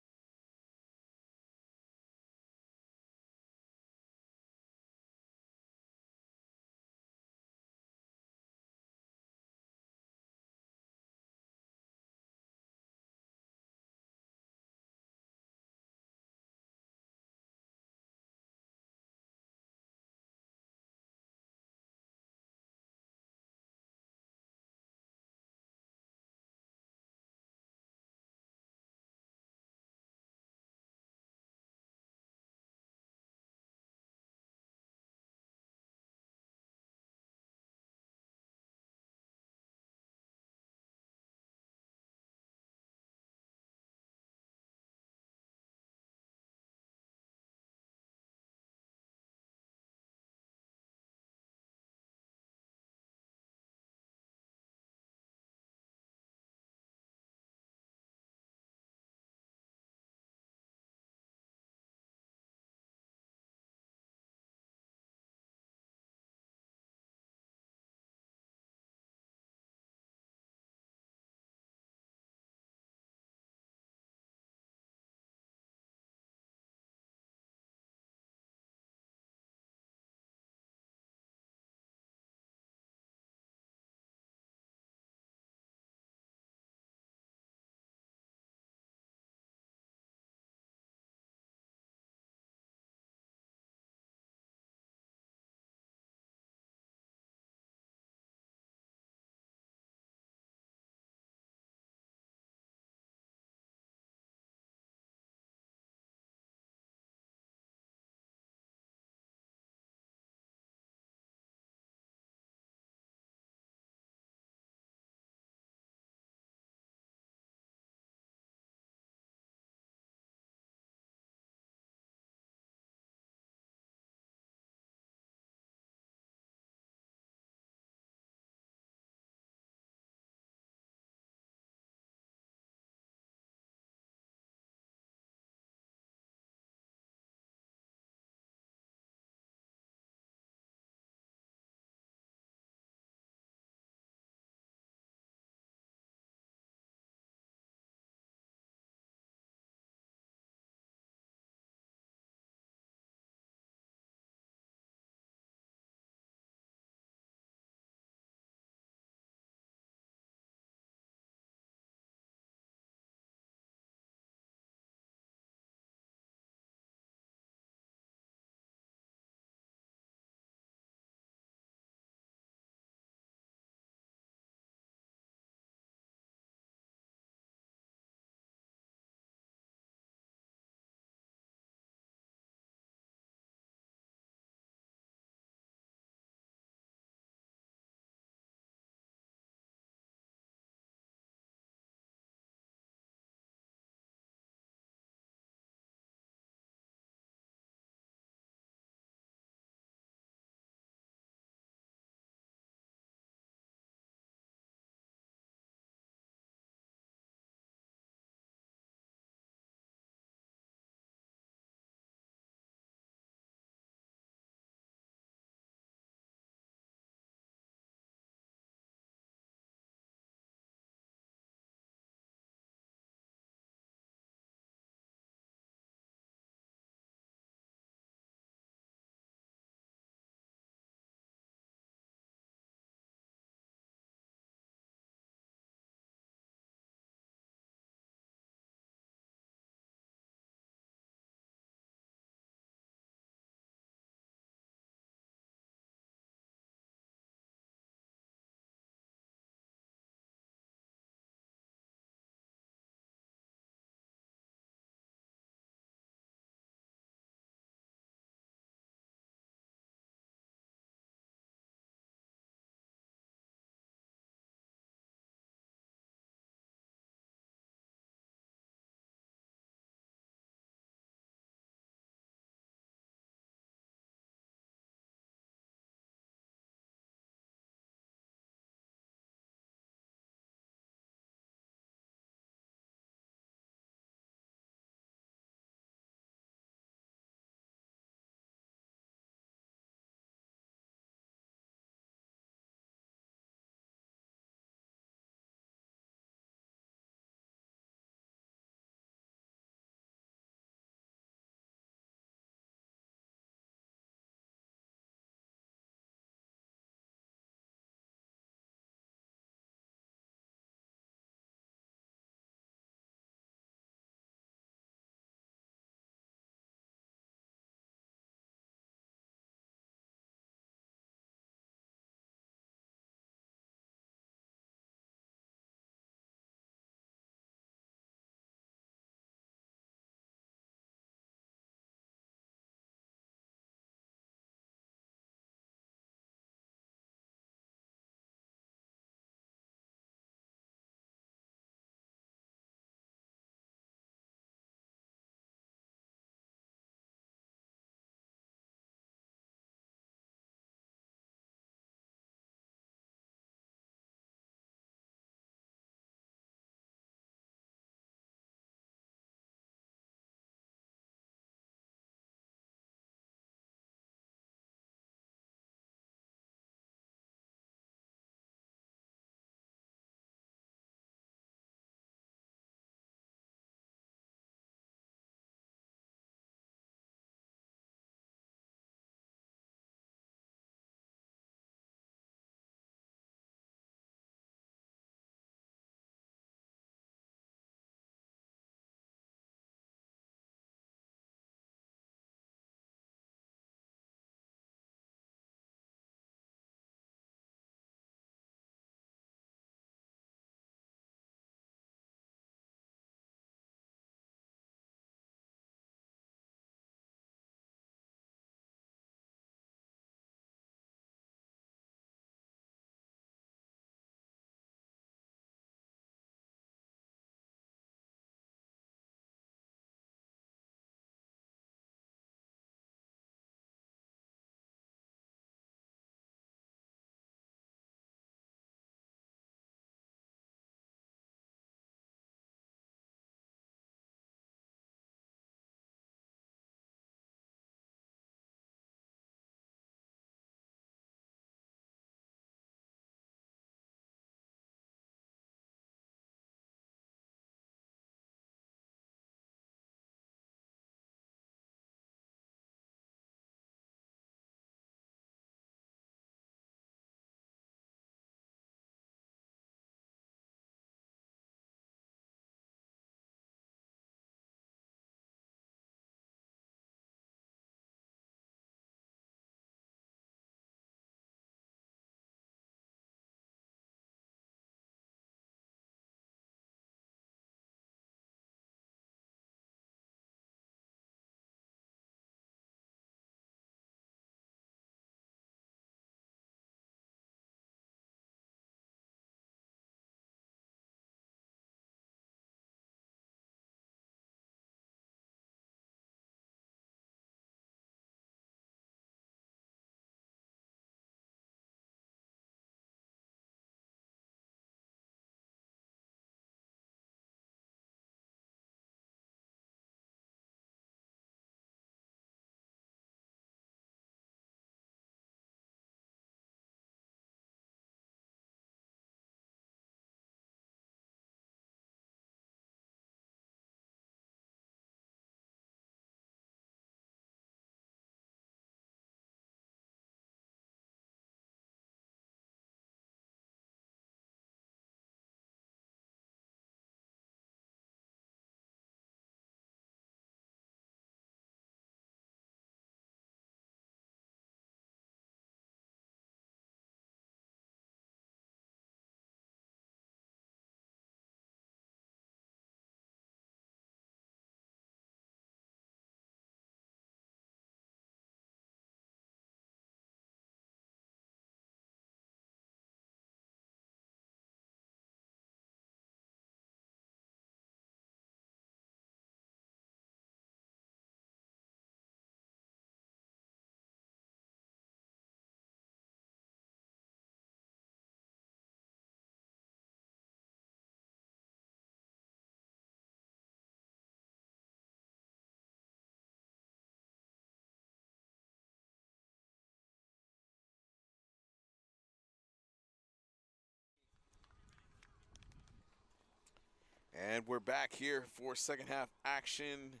And we're back here for second half action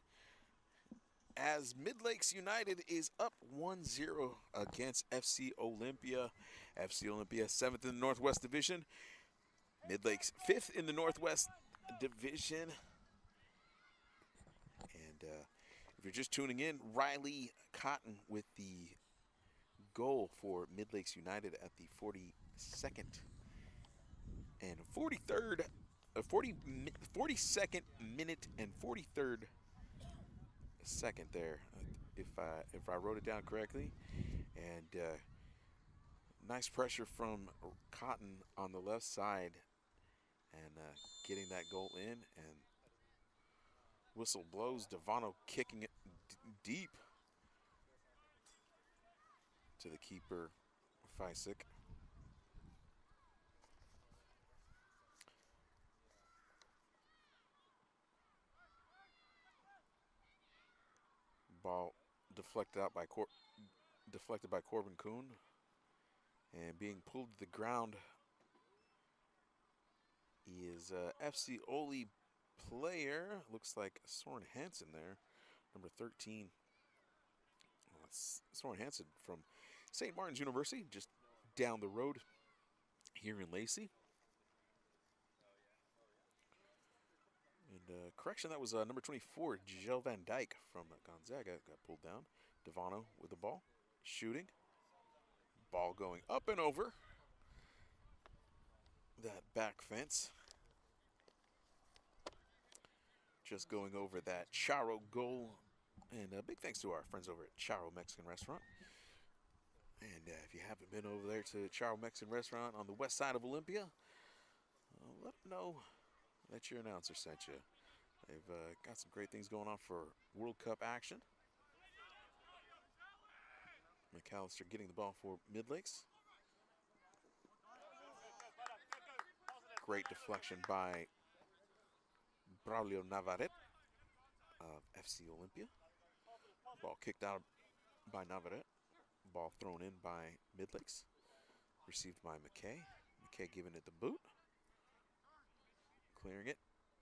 as Midlakes United is up 1-0 against FC Olympia. FC Olympia 7th in the Northwest Division. Midlakes 5th in the Northwest Division. And if you're just tuning in, Riley Cotton with the goal for Midlakes United at the 42nd and 43rd, 42nd minute and 43rd second there, if I wrote it down correctly. And nice pressure from Cotton on the left side and getting that goal in, and whistle blows. Devano kicking it deep to the keeper, Fisek. Ball deflected by Corbin Kuhn, and being pulled to the ground is FC Oli player. Looks like Soren Hansen there, number 13. Soren Hansen from St. Martin's University, just down the road here in Lacey. And correction, that was number 24, Jill Van Dyke from Gonzaga, got pulled down. Devano with the ball, shooting. Ball going up and over that back fence. Just going over that Charo goal. And a big thanks to our friends over at Charo Mexican Restaurant. And if you haven't been over there to Charo Mexican Restaurant on the west side of Olympia, let them know that your announcer sent you. They've got some great things going on for World Cup action. McAllister getting the ball for Midlakes. Great deflection by Braulio Navarrete of FC Olympia. Ball kicked out by Navarrete. Ball thrown in by Midlakes. Received by McKay. McKay giving it the boot. Clearing it.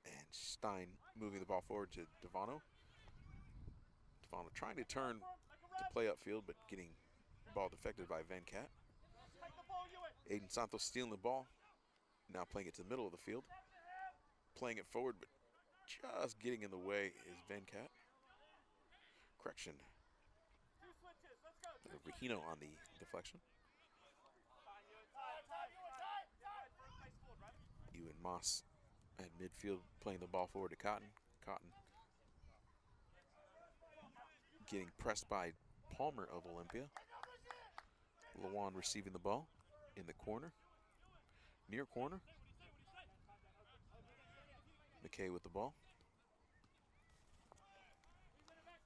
And Stein moving the ball forward to Devano. Devano trying to turn to play upfield, but getting the ball deflected by Van Cat. Aiden Santos stealing the ball. Now playing it to the middle of the field. Playing it forward, but just getting in the way is Van Cat. Correction. Regino on the deflection. Ewan Moss at midfield playing the ball forward to Cotton. Cotton getting pressed by Palmer of Olympia. Lawan receiving the ball in the corner. Near corner. McKay with the ball.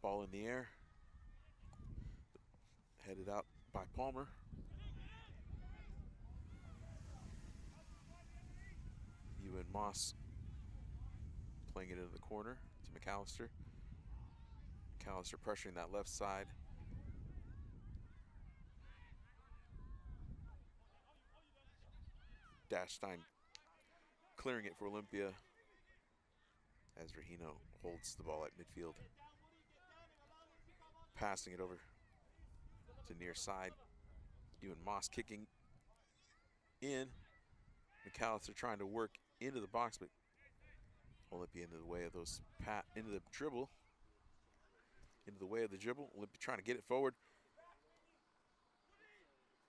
Ball in the air. Headed out by Palmer. Ewan Moss playing it into the corner to McAllister. McAllister pressuring that left side. Stein clearing it for Olympia as Regino holds the ball at midfield. Passing it over to near side. Ewan Moss kicking in. McAllister trying to work into the box, but Olympia into the way of those into the dribble. Into the way of the dribble. Olympia trying to get it forward.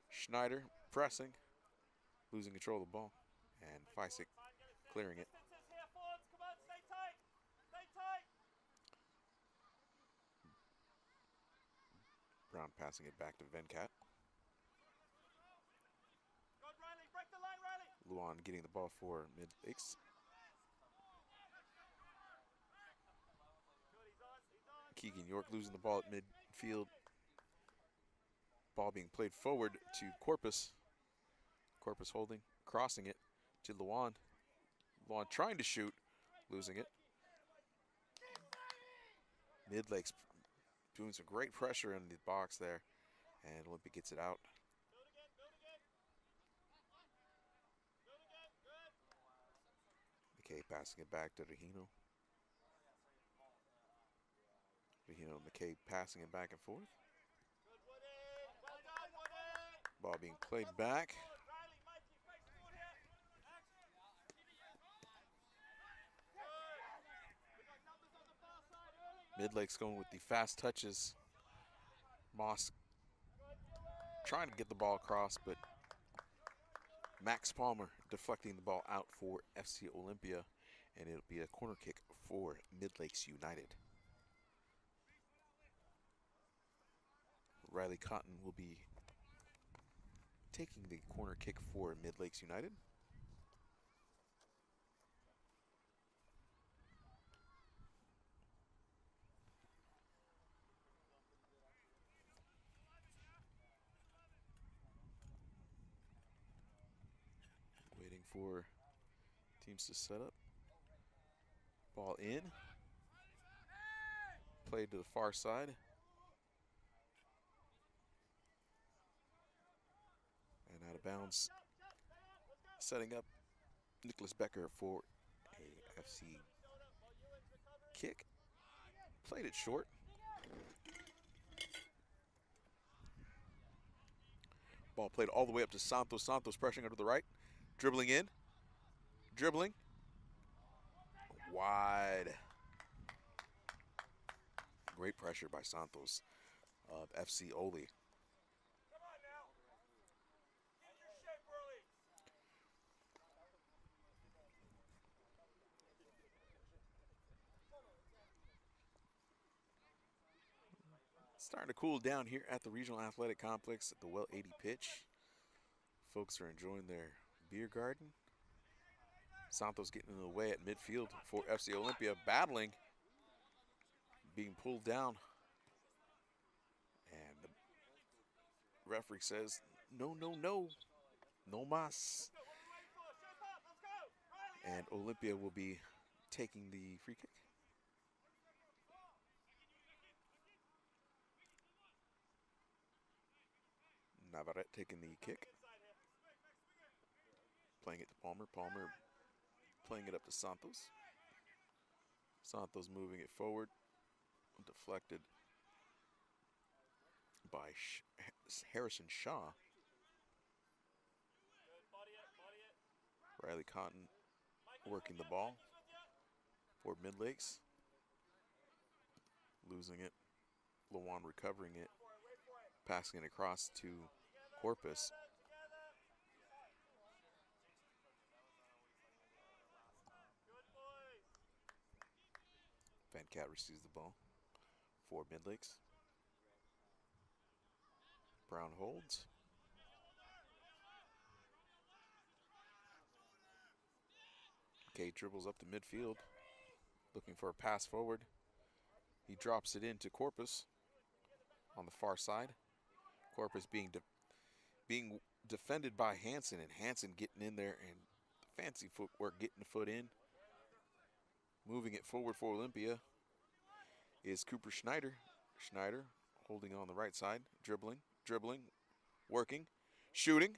Schneider pressing. Losing control of the ball. And Fisek clearing it. Brown passing it back to Venkat. Luan getting the ball for Midlakes. Keegan York losing the ball at midfield. Ball being played forward to Corpus. Corpus holding, crossing it to Luan. Luan trying to shoot, losing it. Midlakes doing some great pressure in the box there, and Olympia gets it out. McKay passing it back to Regino. Regino and McKay passing it back and forth. Ball being played back. Midlakes going with the fast touches. Moss trying to get the ball across, but Max Palmer deflecting the ball out for FC Olympia, and it'll be a corner kick for Midlakes United. Riley Cotton will be taking the corner kick for Midlakes United. Waiting for teams to set up. Ball in. Played to the far side. And out of bounds. Setting up Nicholas Becker for a FC kick. Played it short. Ball played all the way up to Santos. Santos pressuring under the right. Dribbling in. Dribbling. Wide. Great pressure by Santos of FC Oli. Come on now. Get your shape early. Starting to cool down here at the Regional Athletic Complex at the Well 80 pitch. Folks are enjoying their beer garden. Santos getting in the way at midfield for FC Olympia, battling, being pulled down. And the referee says, no, no, no, no mas. And Olympia will be taking the free kick. Navarrete taking the kick. Playing it to Palmer. Palmer playing it up to Santos. Santos moving it forward. Deflected by Harrison Shaw. Riley Cotton working the ball for Midlakes. Losing it. Lawan recovering it. Passing it across to Corpus. Van Cat receives the ball for Midlakes. Brown holds. Okay, dribbles up the midfield, looking for a pass forward. He drops it into Corpus on the far side. Corpus being defended by Hansen, and Hansen getting in there and fancy footwork, getting the foot in. Moving it forward for Olympia is Cooper Schneider. Schneider holding on the right side, dribbling, working, shooting,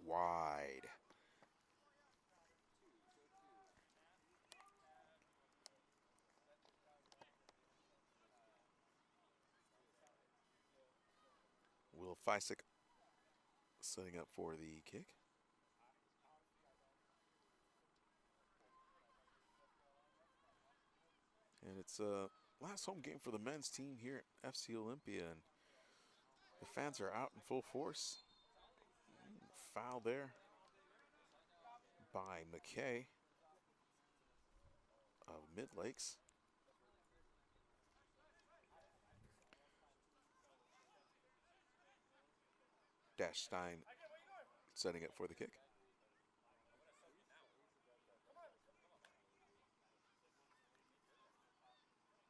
wide. Will Fisek setting up for the kick. And it's last home game for the men's team here at FC Olympia, and the fans are out in full force. Foul there by McKay of Midlakes. Stein setting up for the kick.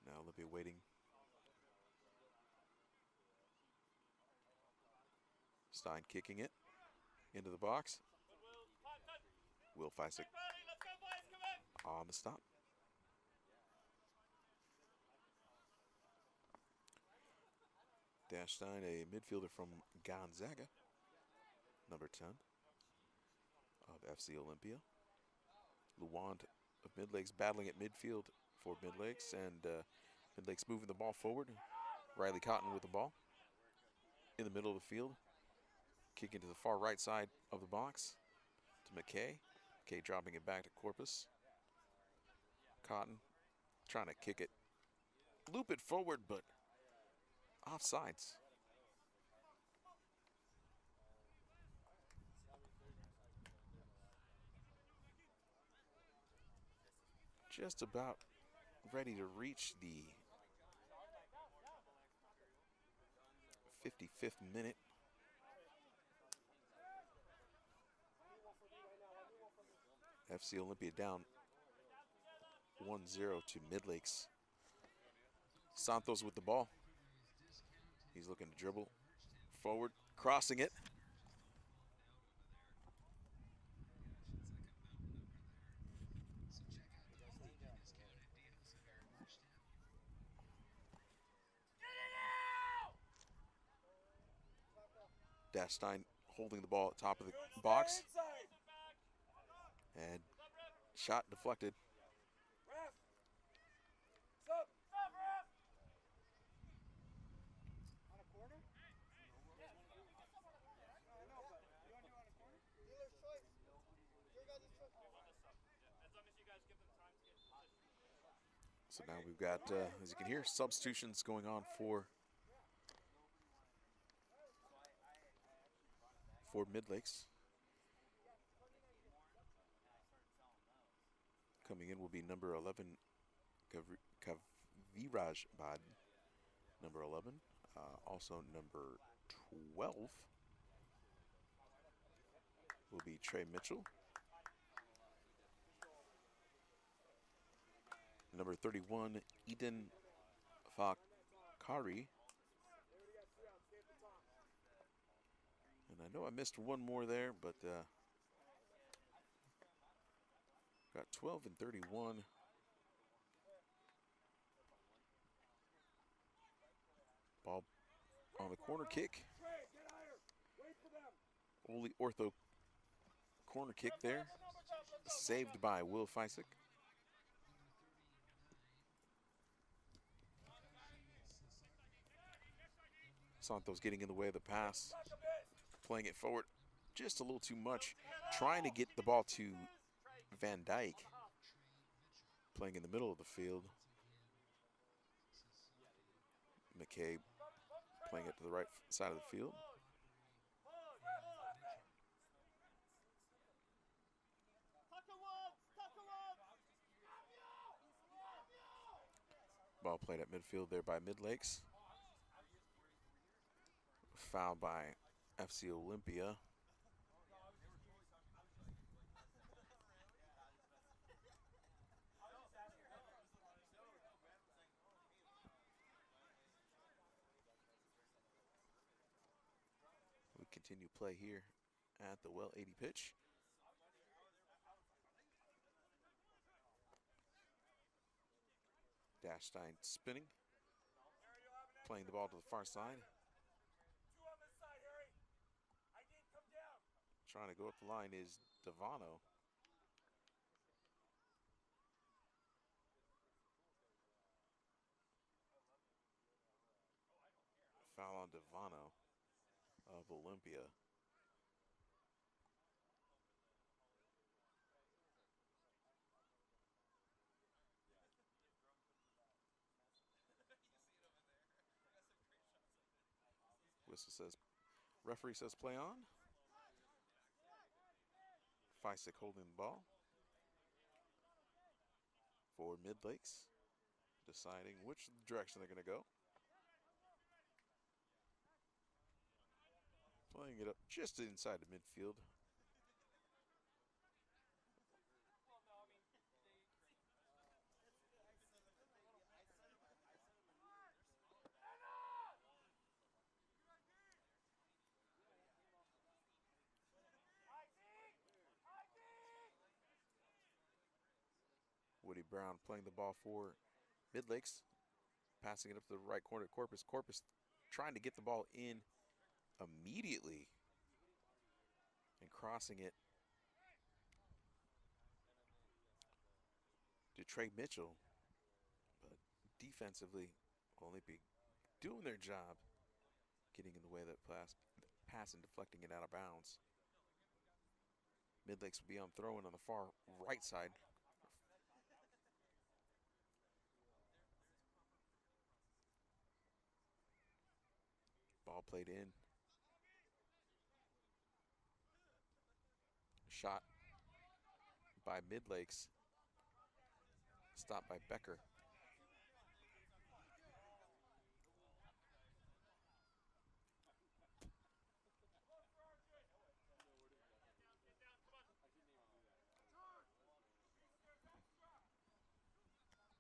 Now Olympia waiting. Stein kicking it into the box. Will Fisek on the stop. Stein, a midfielder from Gonzaga, number 10 of FC Olympia. Luwand Midlakes battling at midfield for Midlakes, and Midlakes moving the ball forward. Riley Cotton with the ball in the middle of the field. Kicking to the far right side of the box to McKay. McKay dropping it back to Corpus. Cotton trying to kick it. Loop it forward, but offsides. Just about ready to reach the 55th minute. FC Olympia down 1-0 to Midlakes. Santos with the ball. He's looking to dribble forward, crossing it. Stein holding the ball at top of the box. And shot deflected. So now we've got, as you can hear, substitutions going on for Midlakes. Coming in will be number 11, Kaviraj Bad, number 11. Also number 12 will be Trey Mitchell. Number 31, Eden Fakari. And I know I missed one more there, but got 12 and 31. Ball on the corner kick. Only ortho corner kick there. Saved by Will Feisick. Santos getting in the way of the pass. Playing it forward just a little too much. Trying to get the ball to Van Dyke. Playing in the middle of the field. McKay playing it to the right side of the field. Ball played at midfield there by Midlakes. Foul by FC Olympia. We continue play here at the Well 80 pitch. Stein spinning. Playing the ball to the far side. Trying to go up the line is Devano. Foul on Devano of Olympia. Whistle says, referee says play on. Feisick holding the ball for Midlakes, deciding which direction they're going to go. Playing it up just inside the midfield. Woody Brown playing the ball for Midlakes, passing it up to the right corner to Corpus. Corpus trying to get the ball in immediately and crossing it to Trey Mitchell. But defensively, Olympia doing their job, getting in the way of that pass and deflecting it out of bounds. Midlakes will be on throwing on the far right side. Ball played in. Shot by Midlakes. Stopped by Becker.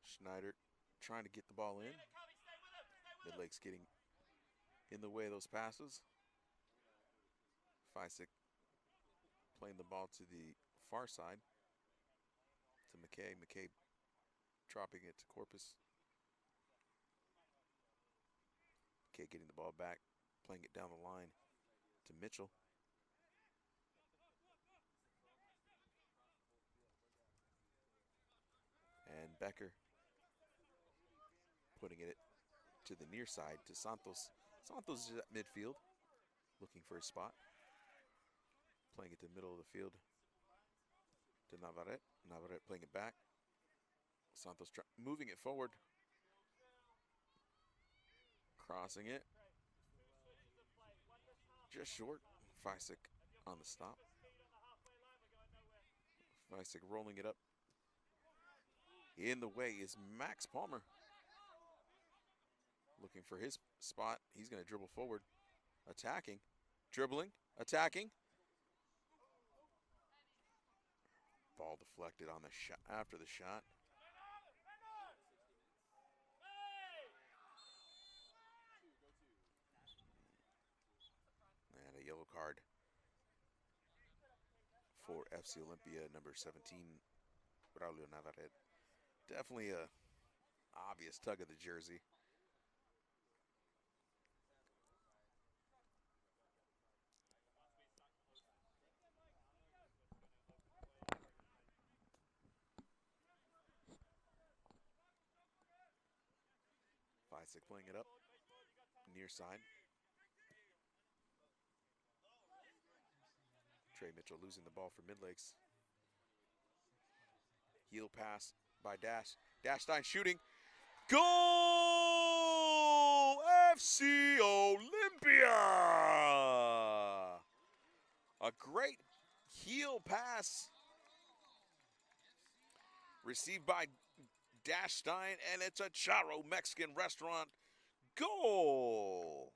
Schneider trying to get the ball in. Midlakes getting in the way of those passes. Fysick playing the ball to the far side to McKay. McKay dropping it to Corpus. McKay getting the ball back, playing it down the line to Mitchell. And Becker putting it to the near side to Santos. Santos is at midfield, looking for a spot. Playing it to the middle of the field to Navarrete. Navarrete playing it back. Santos moving it forward. Crossing it. Just short. Fysick on the stop. Fysick rolling it up. In the way is Max Palmer. Looking for his spot. He's going to dribble forward. Attacking. Dribbling. Attacking. Ball deflected on the shot after the shot. And a yellow card for FC Olympia, number 17, Braulio Navarrete. Definitely a obvious tug of the jersey. Fysick playing it up, near side. Trey Mitchell losing the ball for Midlakes. Heel pass by Dash. Dashstein shooting. Goal! FC Olympia! A great heel pass received by Dashstein, and it's a Charo Mexican restaurant goal.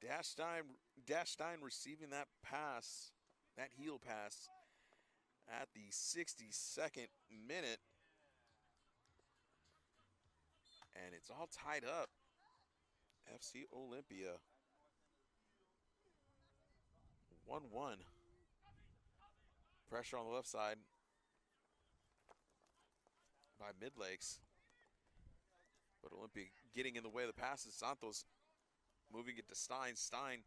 Dashstein receiving that pass, that heel pass, at the 62nd minute. And it's all tied up. FC Olympia 1-1. Pressure on the left side by Midlakes. But Olympia getting in the way of the passes. Santos moving it to Stein. Stein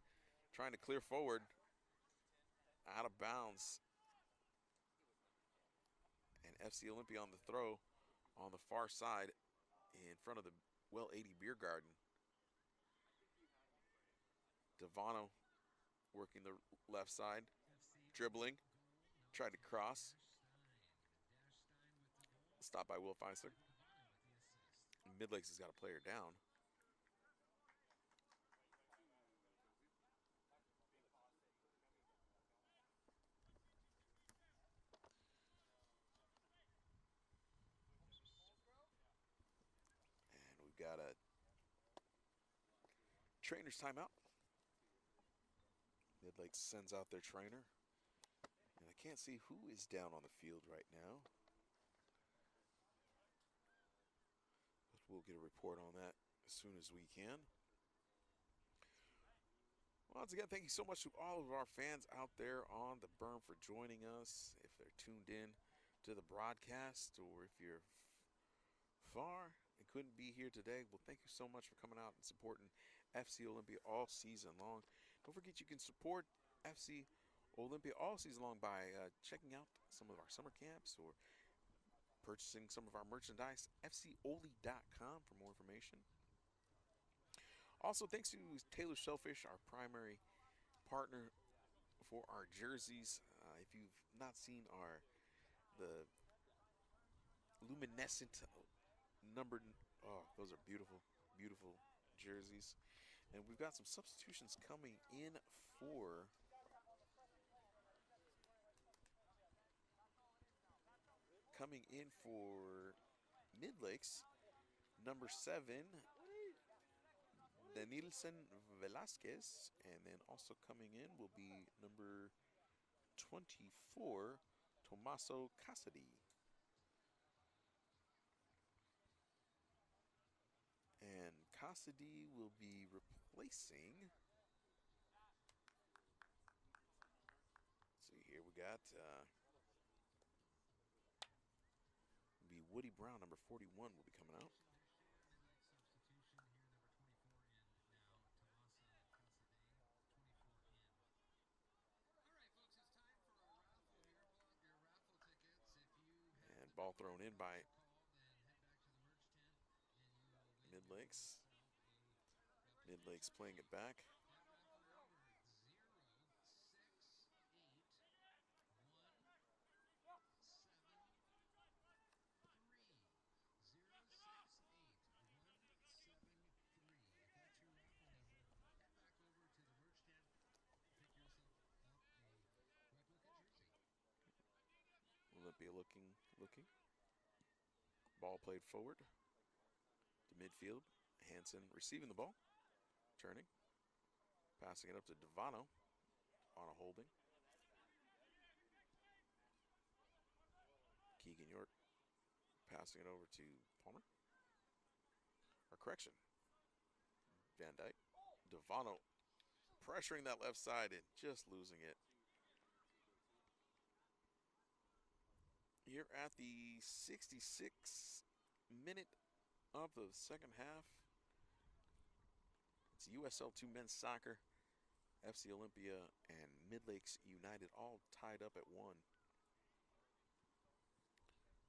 trying to clear forward. Out of bounds. And FC Olympia on the throw on the far side in front of the Well 80 Beer Garden. Devano working the left side. Dribbling. Tried to cross. Stopped by Will Fysick. Midlakes has got a player down. And we've got a trainer's timeout. Midlakes sends out their trainer. And I can't see who is down on the field right now. But we'll get a report on that as soon as we can. Once again, thank you so much to all of our fans out there on the berm for joining us. If they're tuned in to the broadcast, or if you're far and couldn't be here today, well, thank you so much for coming out and supporting FC Olympia all season long. Don't forget you can support FC Olympia all season long by checking out some of our summer camps or purchasing some of our merchandise. FCOly.com for more information. Also, thanks to Taylor Shellfish, our primary partner for our jerseys. If you've not seen the luminescent numbered, oh, those are beautiful, beautiful jerseys. And we've got some substitutions for coming in for Midlakes. Number 7, Denilson Velasquez, and then also coming in will be number 24, Tomaso Cassidy. And Cassidy will be replacing, let's see here, we got be Woody Brown, number 41 will be coming out. And ball thrown in by Midlakes. Midlakes playing it back. Olympia looking. Ball played forward to midfield. Hansen receiving the ball, turning, passing it up to Devano on a holding. Keegan York passing it over to Palmer. Or correction, Van Dyke. Devano pressuring that left side and just losing it. Here at the 66th minute of the second half. It's USL 2 men's soccer. FC Olympia and Midlakes United all tied up at 1.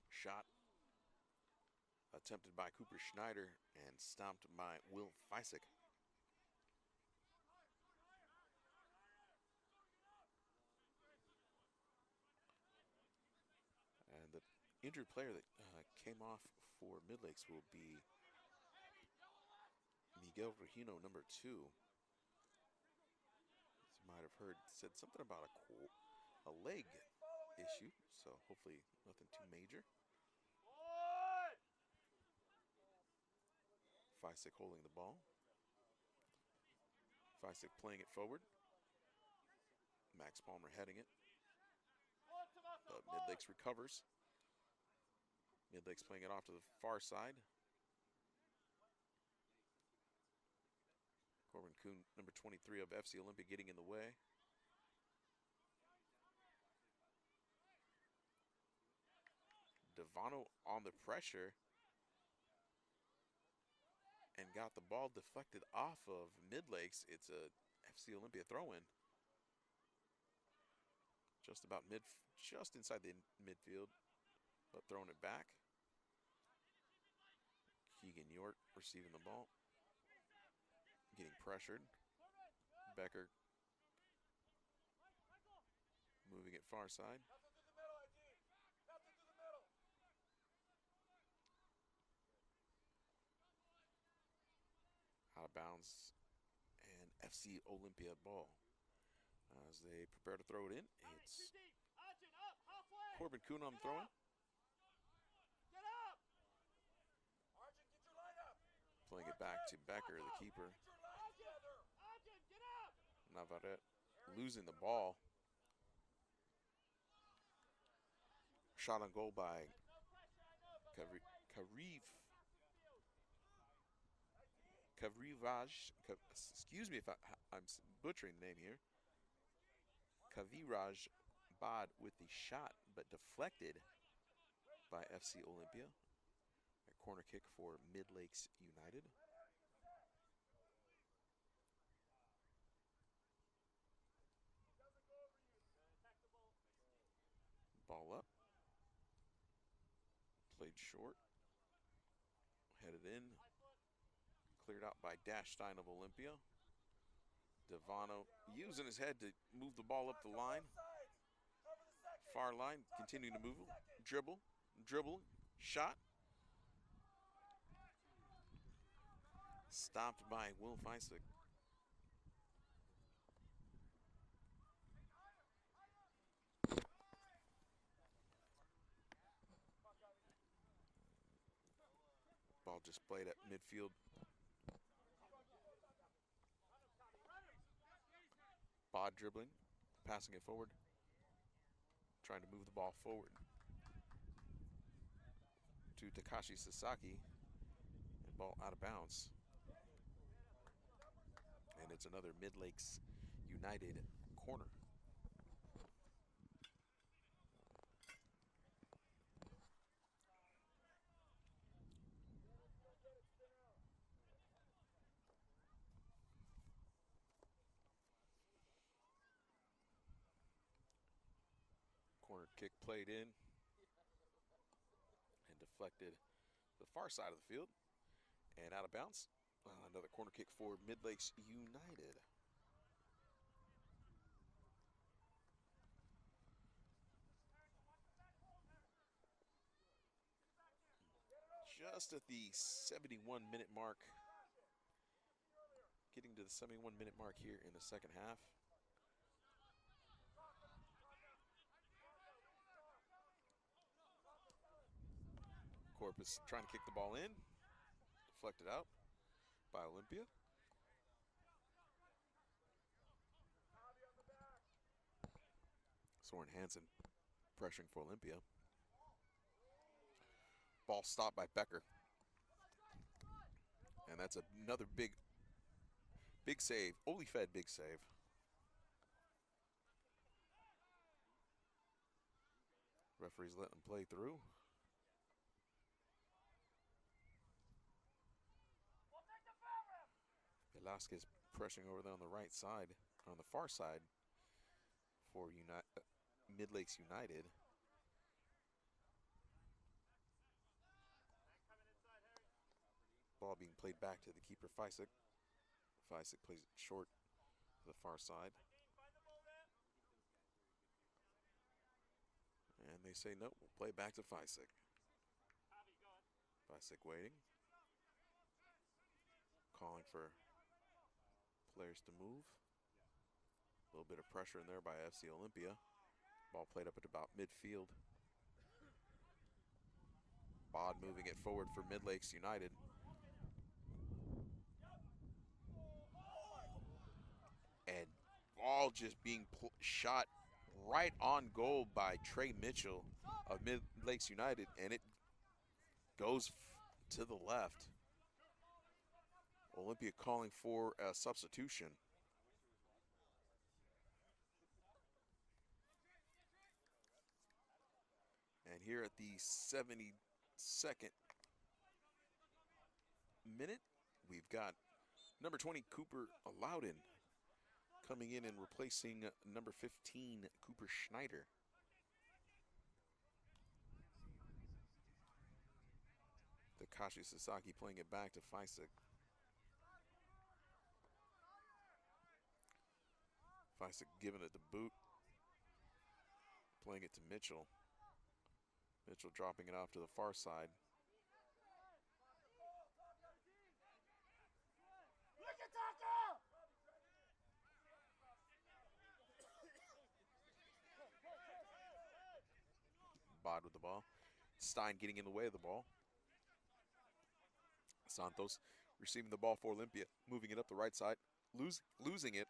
Shot attempted by Cooper Schneider and stopped by Will Feisick. And the injured player that came off for Midlakes will be Miguel Regino, number 2. As you might have heard, said something about a leg issue, so hopefully nothing too major. Feisick holding the ball. Feisick playing it forward. Max Palmer heading it. But Midlakes recovers. Midlakes playing it off to the far side. Corbin Kuhn, number 23 of FC Olympia, getting in the way. Devano on the pressure and got the ball deflected off of Midlakes. It's a FC Olympia throw-in. Just inside the midfield, but throwing it back. Keegan York receiving the ball, getting pressured. Becker moving it far side. Out of bounds, and FC Olympia ball. As they prepare to throw it in, it's Corbin Kuhn on the throw-in. Playing it back to Becker, the keeper. Navarrete losing the ball. Shot on goal by Kaviraj. Excuse me if I'm butchering the name here. Kaviraj Bad with the shot, but deflected by FC Olympia. A corner kick for Midlakes United. short. Headed in. Cleared out by Dashstein of Olympia. Devano using his head to move the ball up the line. Far line, continuing to move. Dribble, shot. Stopped by Will Feisig. Ball just played at midfield. Bod dribbling, passing it forward. Trying to move the ball forward to Takashi Sasaki. And ball out of bounds. And it's another Midlakes United corner. Corner kick played in and deflected to the far side of the field and out of bounds. Another corner kick for Midlakes United. Just at the 71-minute mark. Getting to the 71-minute mark here in the second half. Corpus trying to kick the ball in. Deflected out by Olympia. Soren Hansen pressuring for Olympia. Ball stopped by Becker. And that's another big save. Olifed big save. Referees letting them play through. Velasquez pressing over there on the right side, on the far side for Midlakes United. Ball being played back to the keeper, Feisig. Feisig plays it short to the far side. And they say, no, we'll play back to Feisig. Feisig waiting. Calling for players to move. A little bit of pressure in there by FC Olympia. Ball played up at about midfield. Bod moving it forward for Midlakes United. And ball just being shot right on goal by Trey Mitchell of Midlakes United, and it goes to the left. Olympia calling for a substitution. And here at the 72nd minute, we've got number 20, Cooper Loudon, coming in and replacing number 15, Cooper Schneider. Takashi Sasaki playing it back to Feisig. Feisig giving it the boot. Playing it to Mitchell. Mitchell dropping it off to the far side. Bod with the ball. Stein getting in the way of the ball. Santos receiving the ball for Olympia, moving it up the right side, losing it.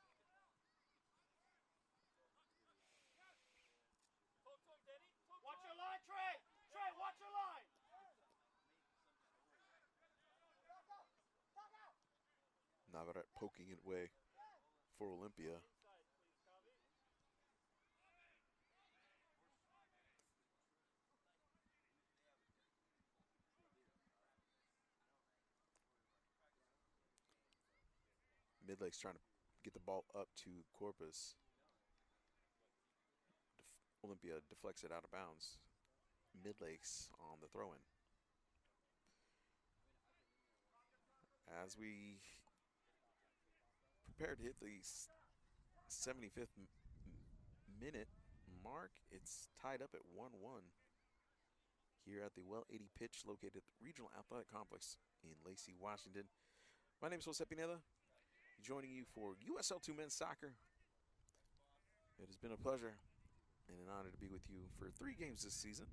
Watch your line, Trey! Trey, watch your line! Navarrete poking it away for Olympia. Midlakes trying to get the ball up to Corpus. Olympia deflects it out of bounds. Midlakes on the throw-in. As we prepare to hit the 75th minute mark, it's tied up at 1-1 here at the Well 80 pitch located at the Regional Athletic Complex in Lacey, Washington. My name is Jose Pineda, joining you for USL 2 Men's Soccer. It has been a pleasure and an honor to be with you for 3 games this season.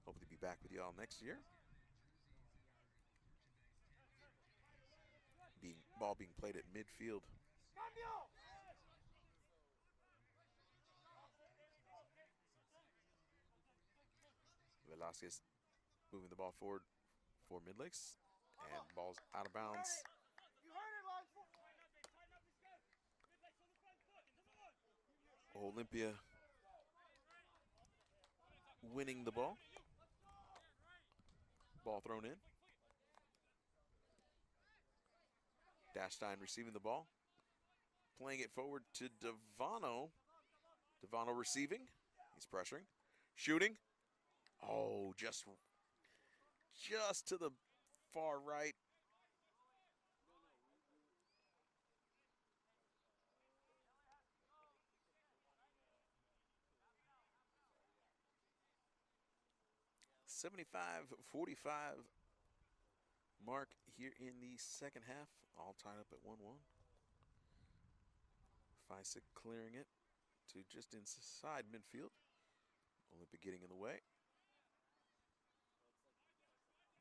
Hope to be back with you all next year. Ball being played at midfield. Velasquez moving the ball forward for Midlakes, and ball's out of bounds. Olympia winning the ball. Ball thrown in. Dashstein receiving the ball. Playing it forward to Devano. Devano receiving. He's pressuring. Shooting. Oh, just to the far right. .45 mark here in the second half. All tied up at 1-1. Fysick clearing it to just inside midfield. Olympia getting in the way.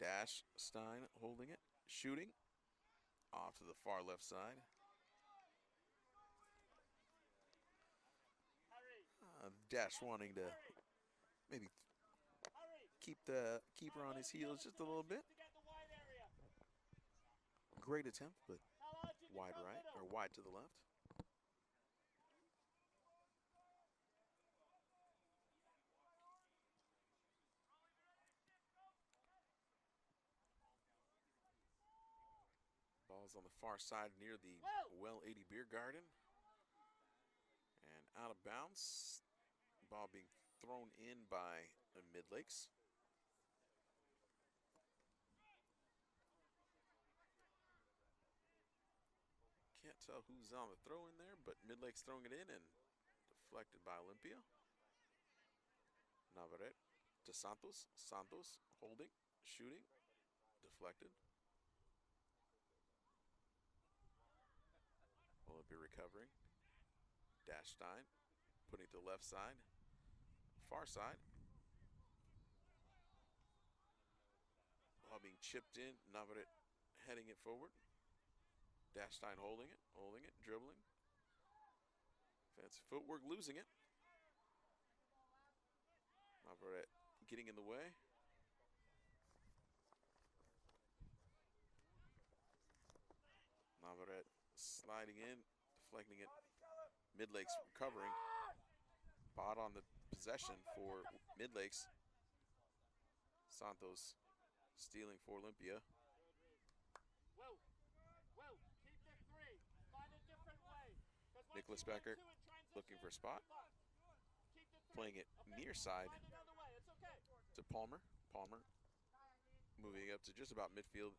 Dashstein holding it, shooting off to the far left side. Dash wanting to maybe keep the keeper on his heels just a little bit. Great attempt, but wide right or wide to the left. Ball's on the far side near the Well 80 Beer Garden. And out of bounds. Ball being thrown in by Midlakes. Can't tell who's on the throw in there, but Midlakes throwing it in and deflected by Olympia. Navarrete to Santos. Santos holding, shooting, deflected. Olympia recovering. Dashstein putting it to the left side. Far side. Ball being chipped in. Navarrete heading it forward. Dashstein holding it, dribbling. Fancy footwork, losing it. Navarrete getting in the way. Navarrete sliding in, deflecting it. Midlakes recovering. Bot on the possession for Midlakes. Santos stealing for Olympia. Nicholas Becker looking for a spot. Playing it near side to Palmer. Palmer moving up to just about midfield.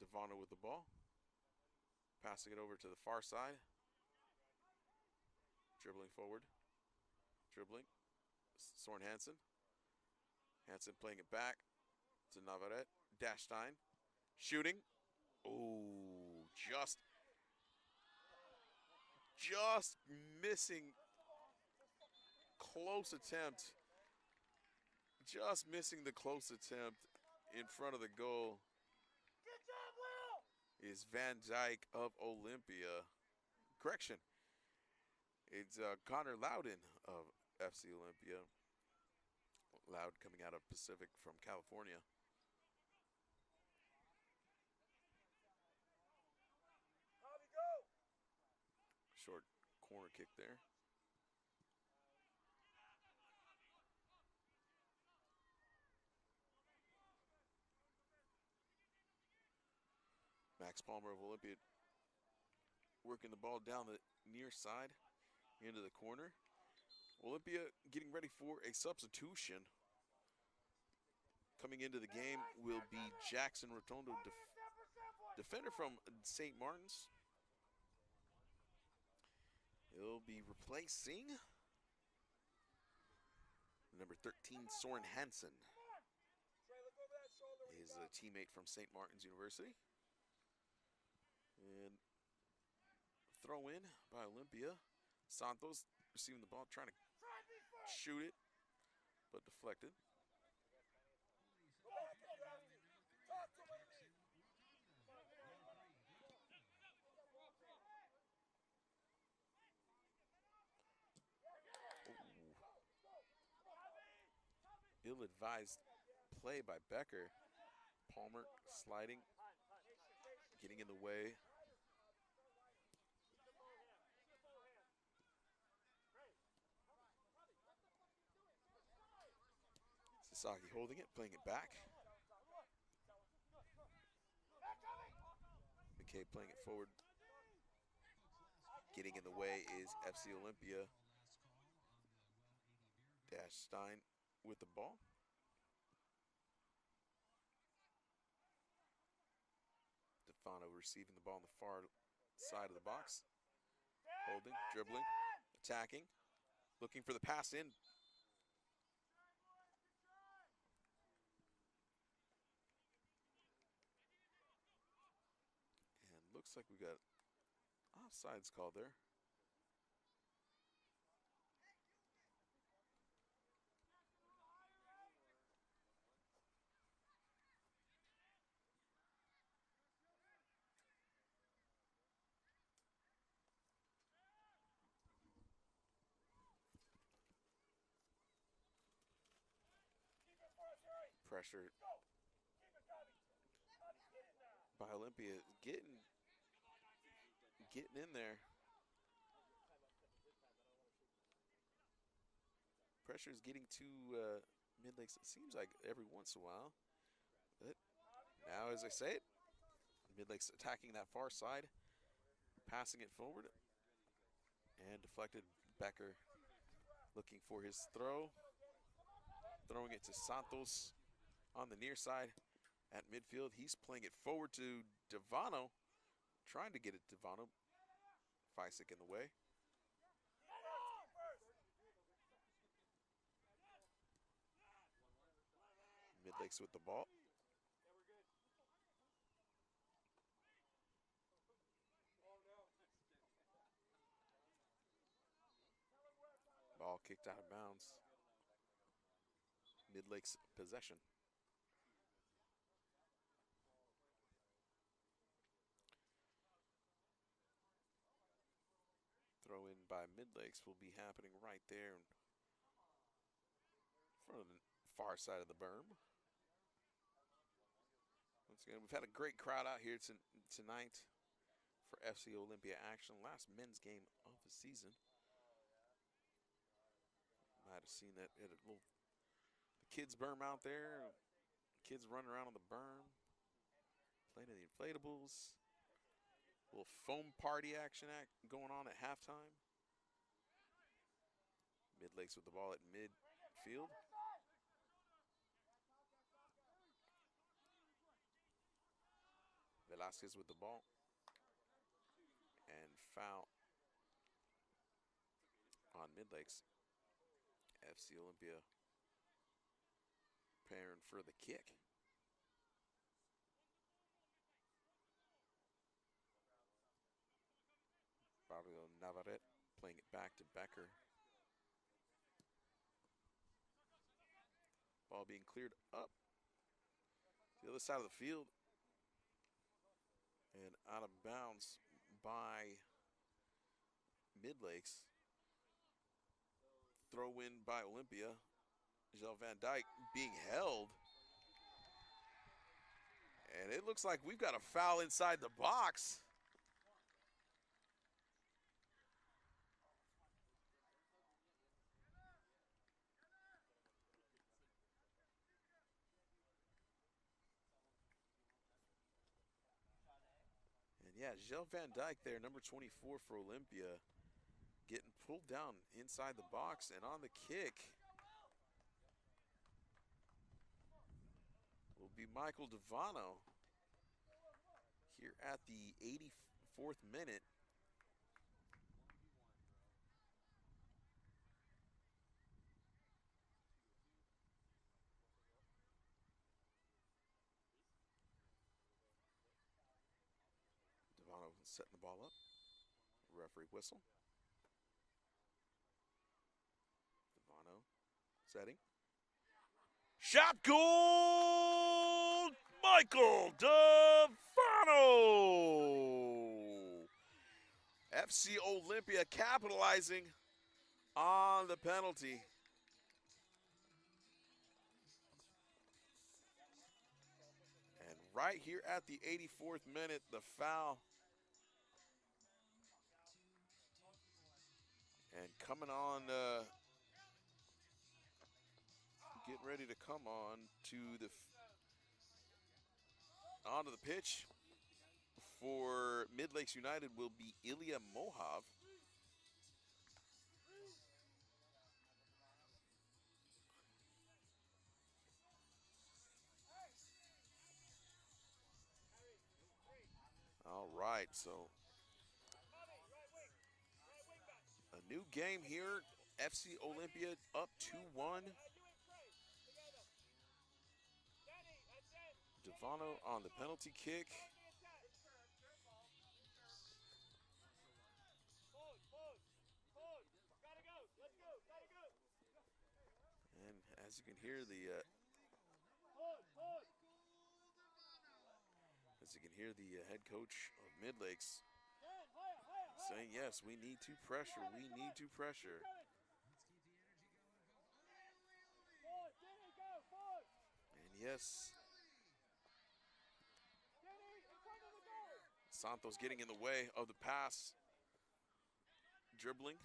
Devano with the ball. Passing it over to the far side. Dribbling forward. Dribbling. Soren Hansen. Hansen playing it back to Navarrete. Dashstein. Shooting. Oh, just missing. Close attempt. Just missing the close attempt in front of the goal. Is Van Dyke of Olympia. Correction. It's Connor Loudon of FC Olympia. Loud coming out of Pacific from California. Short corner kick there. Max Palmer of Olympia working the ball down the near side into the corner. Olympia getting ready for a substitution. Coming into the game will be Jackson Rotondo, defender from St. Martin's. He'll be replacing number 13, Soren Hansen. He's a teammate from St. Martin's University. And throw in by Olympia. Santos receiving the ball, trying to shoot it, but deflected. Ill-advised play by Becker. Palmer sliding, getting in the way. Sasaki holding it, playing it back. McKay playing it forward. Getting in the way is FC Olympia. Dash Stein with the ball. Stefano receiving the ball on the far side of the box. Holding, dribbling, attacking, looking for the pass in. And looks like we got offsides called there. Pressure by Olympia, getting in there. Pressure is getting to Midlakes, it seems like every once in a while. But now, as I say it, Midlakes attacking that far side, passing it forward, and deflected. Becker looking for his throw, throwing it to Santos on the near side at midfield. He's playing it forward to Devano, trying to get it to Devano. Fisek in the way. Midlakes with the ball. Ball kicked out of bounds. Midlakes possession. Throw in by Midlakes will be happening right there in front of the far side of the berm. Once again, we've had a great crowd out here tonight for FC Olympia action. Last men's game of the season. Might have seen that at a little the kids' berm out there. Kids running around on the berm, playing in the inflatables. A little foam party action going on at halftime. Midlakes with the ball at midfield. Velasquez with the ball. And foul on Midlakes. FC Olympia preparing for the kick. Fabio Navarrete playing it back to Becker. Ball being cleared up to the other side of the field. And out of bounds by Midlakes. Throw in by Olympia. Gel Van Dyke being held. And it looks like we've got a foul inside the box. And yeah, Gel Van Dyke there, number 24 for Olympia, getting pulled down inside the box and on the kick. be Michael Devano here at the 84th minute. Devano setting the ball up. Referee whistle. Devano setting. Shot goal! Michael Devano! FC Olympia capitalizing on the penalty. And right here at the 84th minute, the foul. And coming on, getting ready to come on to the onto the pitch for Midlakes United will be Ilya Mohov. All right, so a new game here. FC Olympia up 2-1. Devano on the penalty kick. And as you can hear the head coach of Midlakes saying, yes, we need to pressure. We need to pressure. And yes, Santos getting in the way of the pass. Dribbling,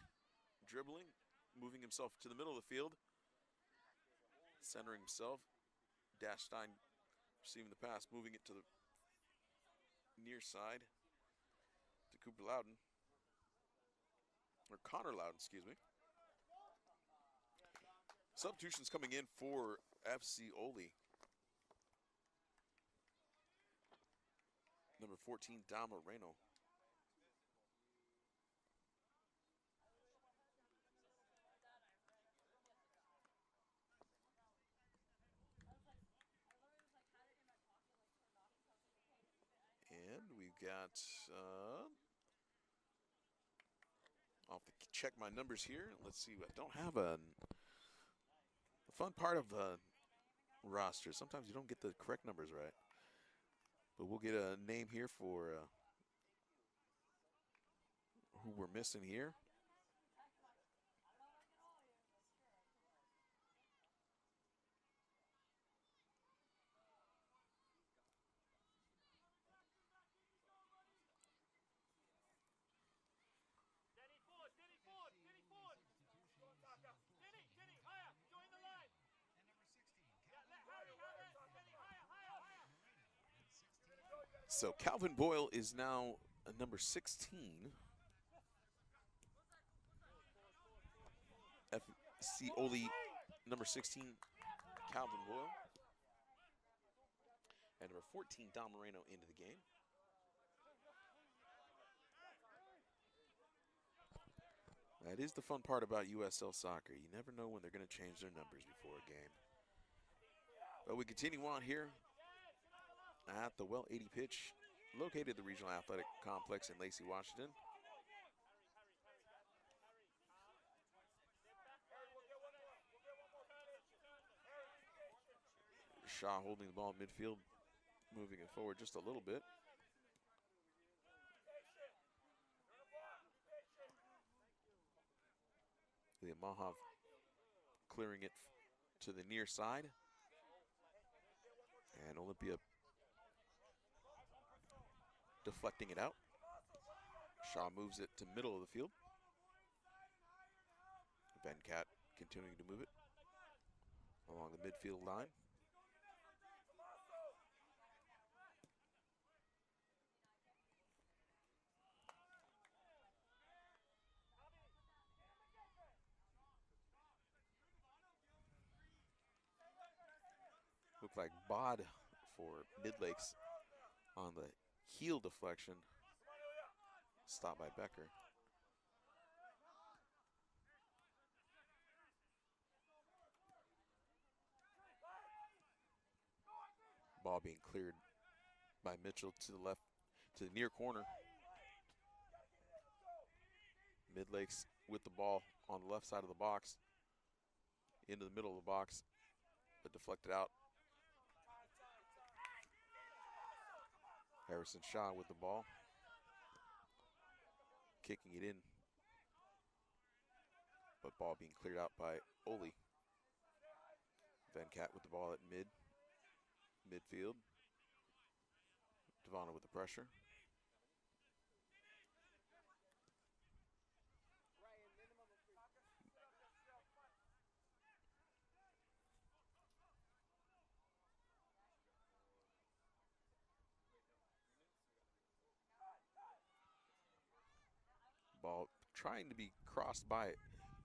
moving himself to the middle of the field. Centering himself. Dash Stein receiving the pass, moving it to the near side to Cooper Loudon. Or Connor Loudon, excuse me. Substitutions coming in for FC Oli. Number 14, Dom Moreno. And we've got, I'll have to check my numbers here. Let's see, I don't have the fun part of the roster. Sometimes you don't get the correct numbers right. But we'll get a name here for who we're missing here. So Calvin Boyle is now number 16. FC Oli, number 16, Calvin Boyle. And number 14, Dom Moreno into the game. That is the fun part about USL soccer. You never know when they're going to change their numbers before a game. But we continue on here at the Well 80 pitch, located at the Regional Athletic Complex in Lacey, Washington. Shaw holding the ball in midfield, moving it forward just a little bit. The Mohov clearing it to the near side. And Olympia deflecting it out. Shaw moves it to middle of the field. Van Cat continuing to move it along the midfield line. Looked like Bod for Midlakes on the heel deflection. Stopped by Becker. Ball being cleared by Mitchell to the left, to the near corner. Midlakes with the ball on the left side of the box, into the middle of the box, but deflected out. Harrison Shaw with the ball, kicking it in, but ball being cleared out by Oli. Venkat with the ball at midfield. Devano with the pressure. Ball trying to be crossed by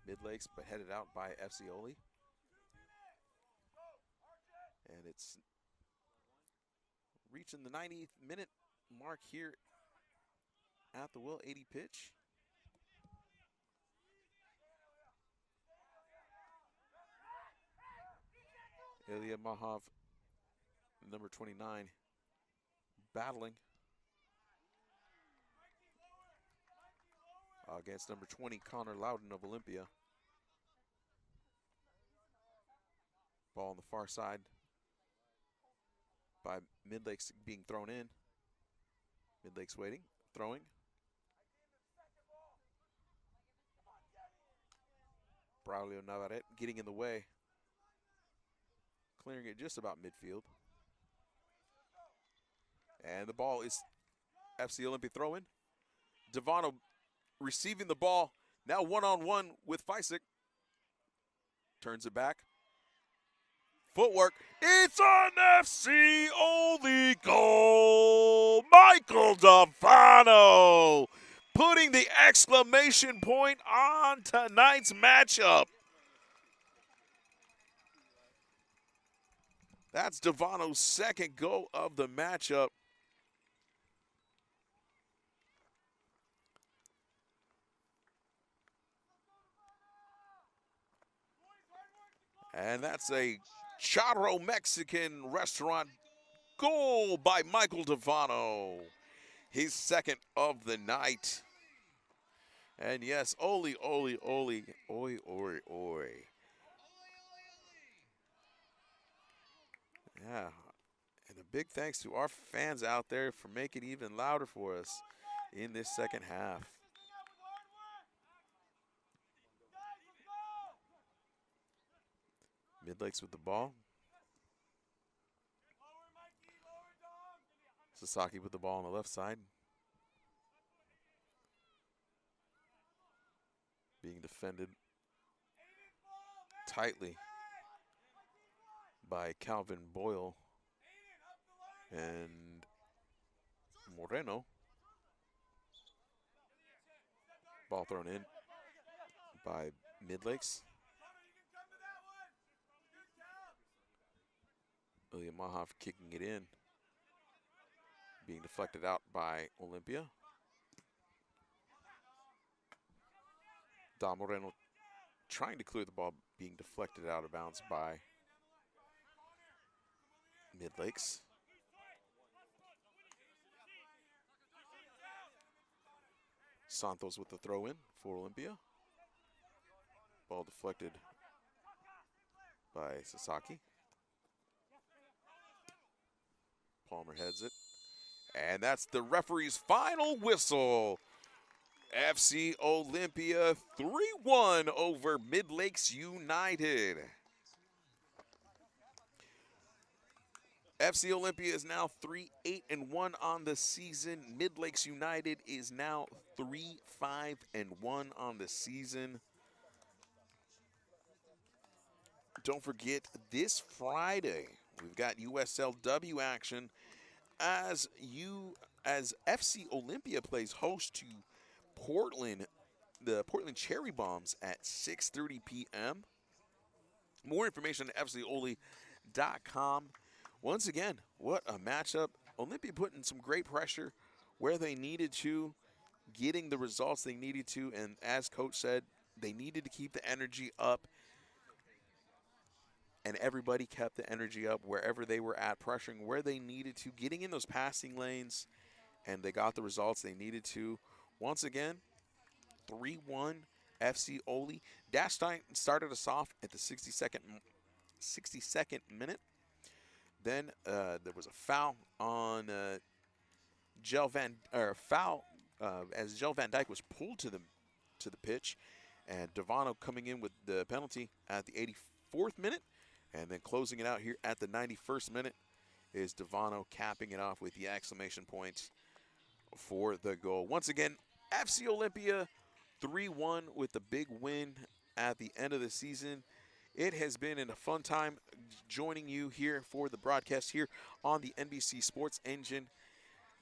Midlakes, but headed out by FC Oli. And it's reaching the 90th minute mark here at the Will 80 pitch. Ilya Mahov, number 29, battling against number 20, Connor Loudon of Olympia. Ball on the far side by Midlakes being thrown in. Midlakes waiting, throwing. Braulio Navarrete getting in the way, clearing it just about midfield. And the ball is FC Olympia throwing. Devano receiving the ball, now one-on-one with Fisek. Turns it back. Footwork. It's an FC Oli goal. Michael Devano putting the exclamation point on tonight's matchup. That's Devano's second goal of the matchup. And that's a Charro Mexican restaurant goal by Michael Devano. His second of the night. And yes, Oli, oi, oi, oi. Yeah, and a big thanks to our fans out there for making it even louder for us in this second half. Midlakes with the ball. Sasaki with the ball on the left side. Being defended tightly by Calvin Boyle and Moreno. Ball thrown in by Midlakes. Ilya Mahov kicking it in. Being deflected out by Olympia. Dom Moreno trying to clear the ball, being deflected out of bounds by Midlakes. Santos with the throw in for Olympia. Ball deflected by Sasaki. Palmer heads it. And that's the referee's final whistle. FC Olympia 3-1 over Midlakes United. FC Olympia is now 3-8-1 on the season. Midlakes United is now 3-5-1 on the season. Don't forget, this Friday, we've got USLW action as FC Olympia plays host to Portland, the Portland Cherry Bombs at 6:30 p.m. More information at fcoli.com. Once again, what a matchup. Olympia putting some great pressure where they needed to, getting the results they needed to, and as Coach said, they needed to keep the energy up, and everybody kept the energy up wherever they were at, pressuring where they needed to, getting in those passing lanes, and they got the results they needed to. Once again, 3-1 FC Oli. Dash time started us off at the 62nd minute. Then there was a foul on as Gel Van Dyke was pulled to the pitch, and Devano coming in with the penalty at the 84th minute, and then closing it out here at the 91st minute is Devano capping it off with the exclamation points for the goal. Once again, FC Olympia 3-1 with the big win at the end of the season. It has been a fun time joining you here for the broadcast here on the NBC Sports Engine.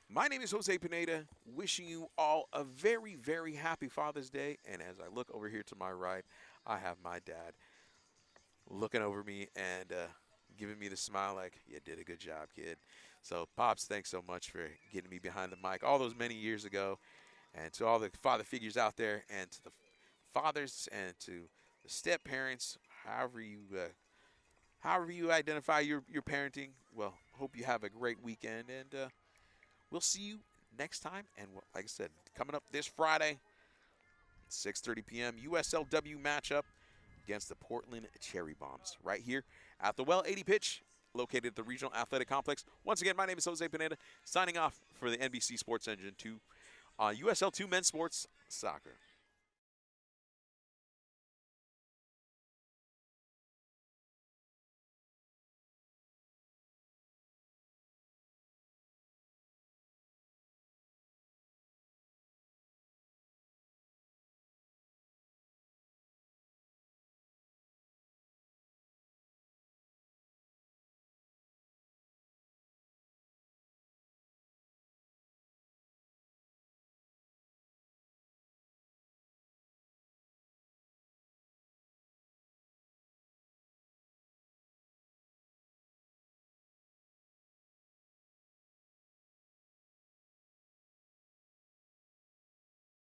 My name is Jose Pineda, wishing you all a very, very happy Father's Day. And as I look over here to my right, I have my dad looking over me and giving me the smile like, you did a good job, kid. So, Pops, thanks so much for getting me behind the mic all those many years ago. And to all the father figures out there, and to the fathers and to the step parents, however you identify your parenting, well, hope you have a great weekend, and we'll see you next time. And like I said, coming up this Friday, 6:30 p.m. USLW matchup against the Portland Cherry Bombs right here at the Well 80 pitch, located at the Regional Athletic Complex. Once again, my name is Jose Pineda, signing off for the NBC Sports Engine 2 on USL 2 Men's Sports Soccer.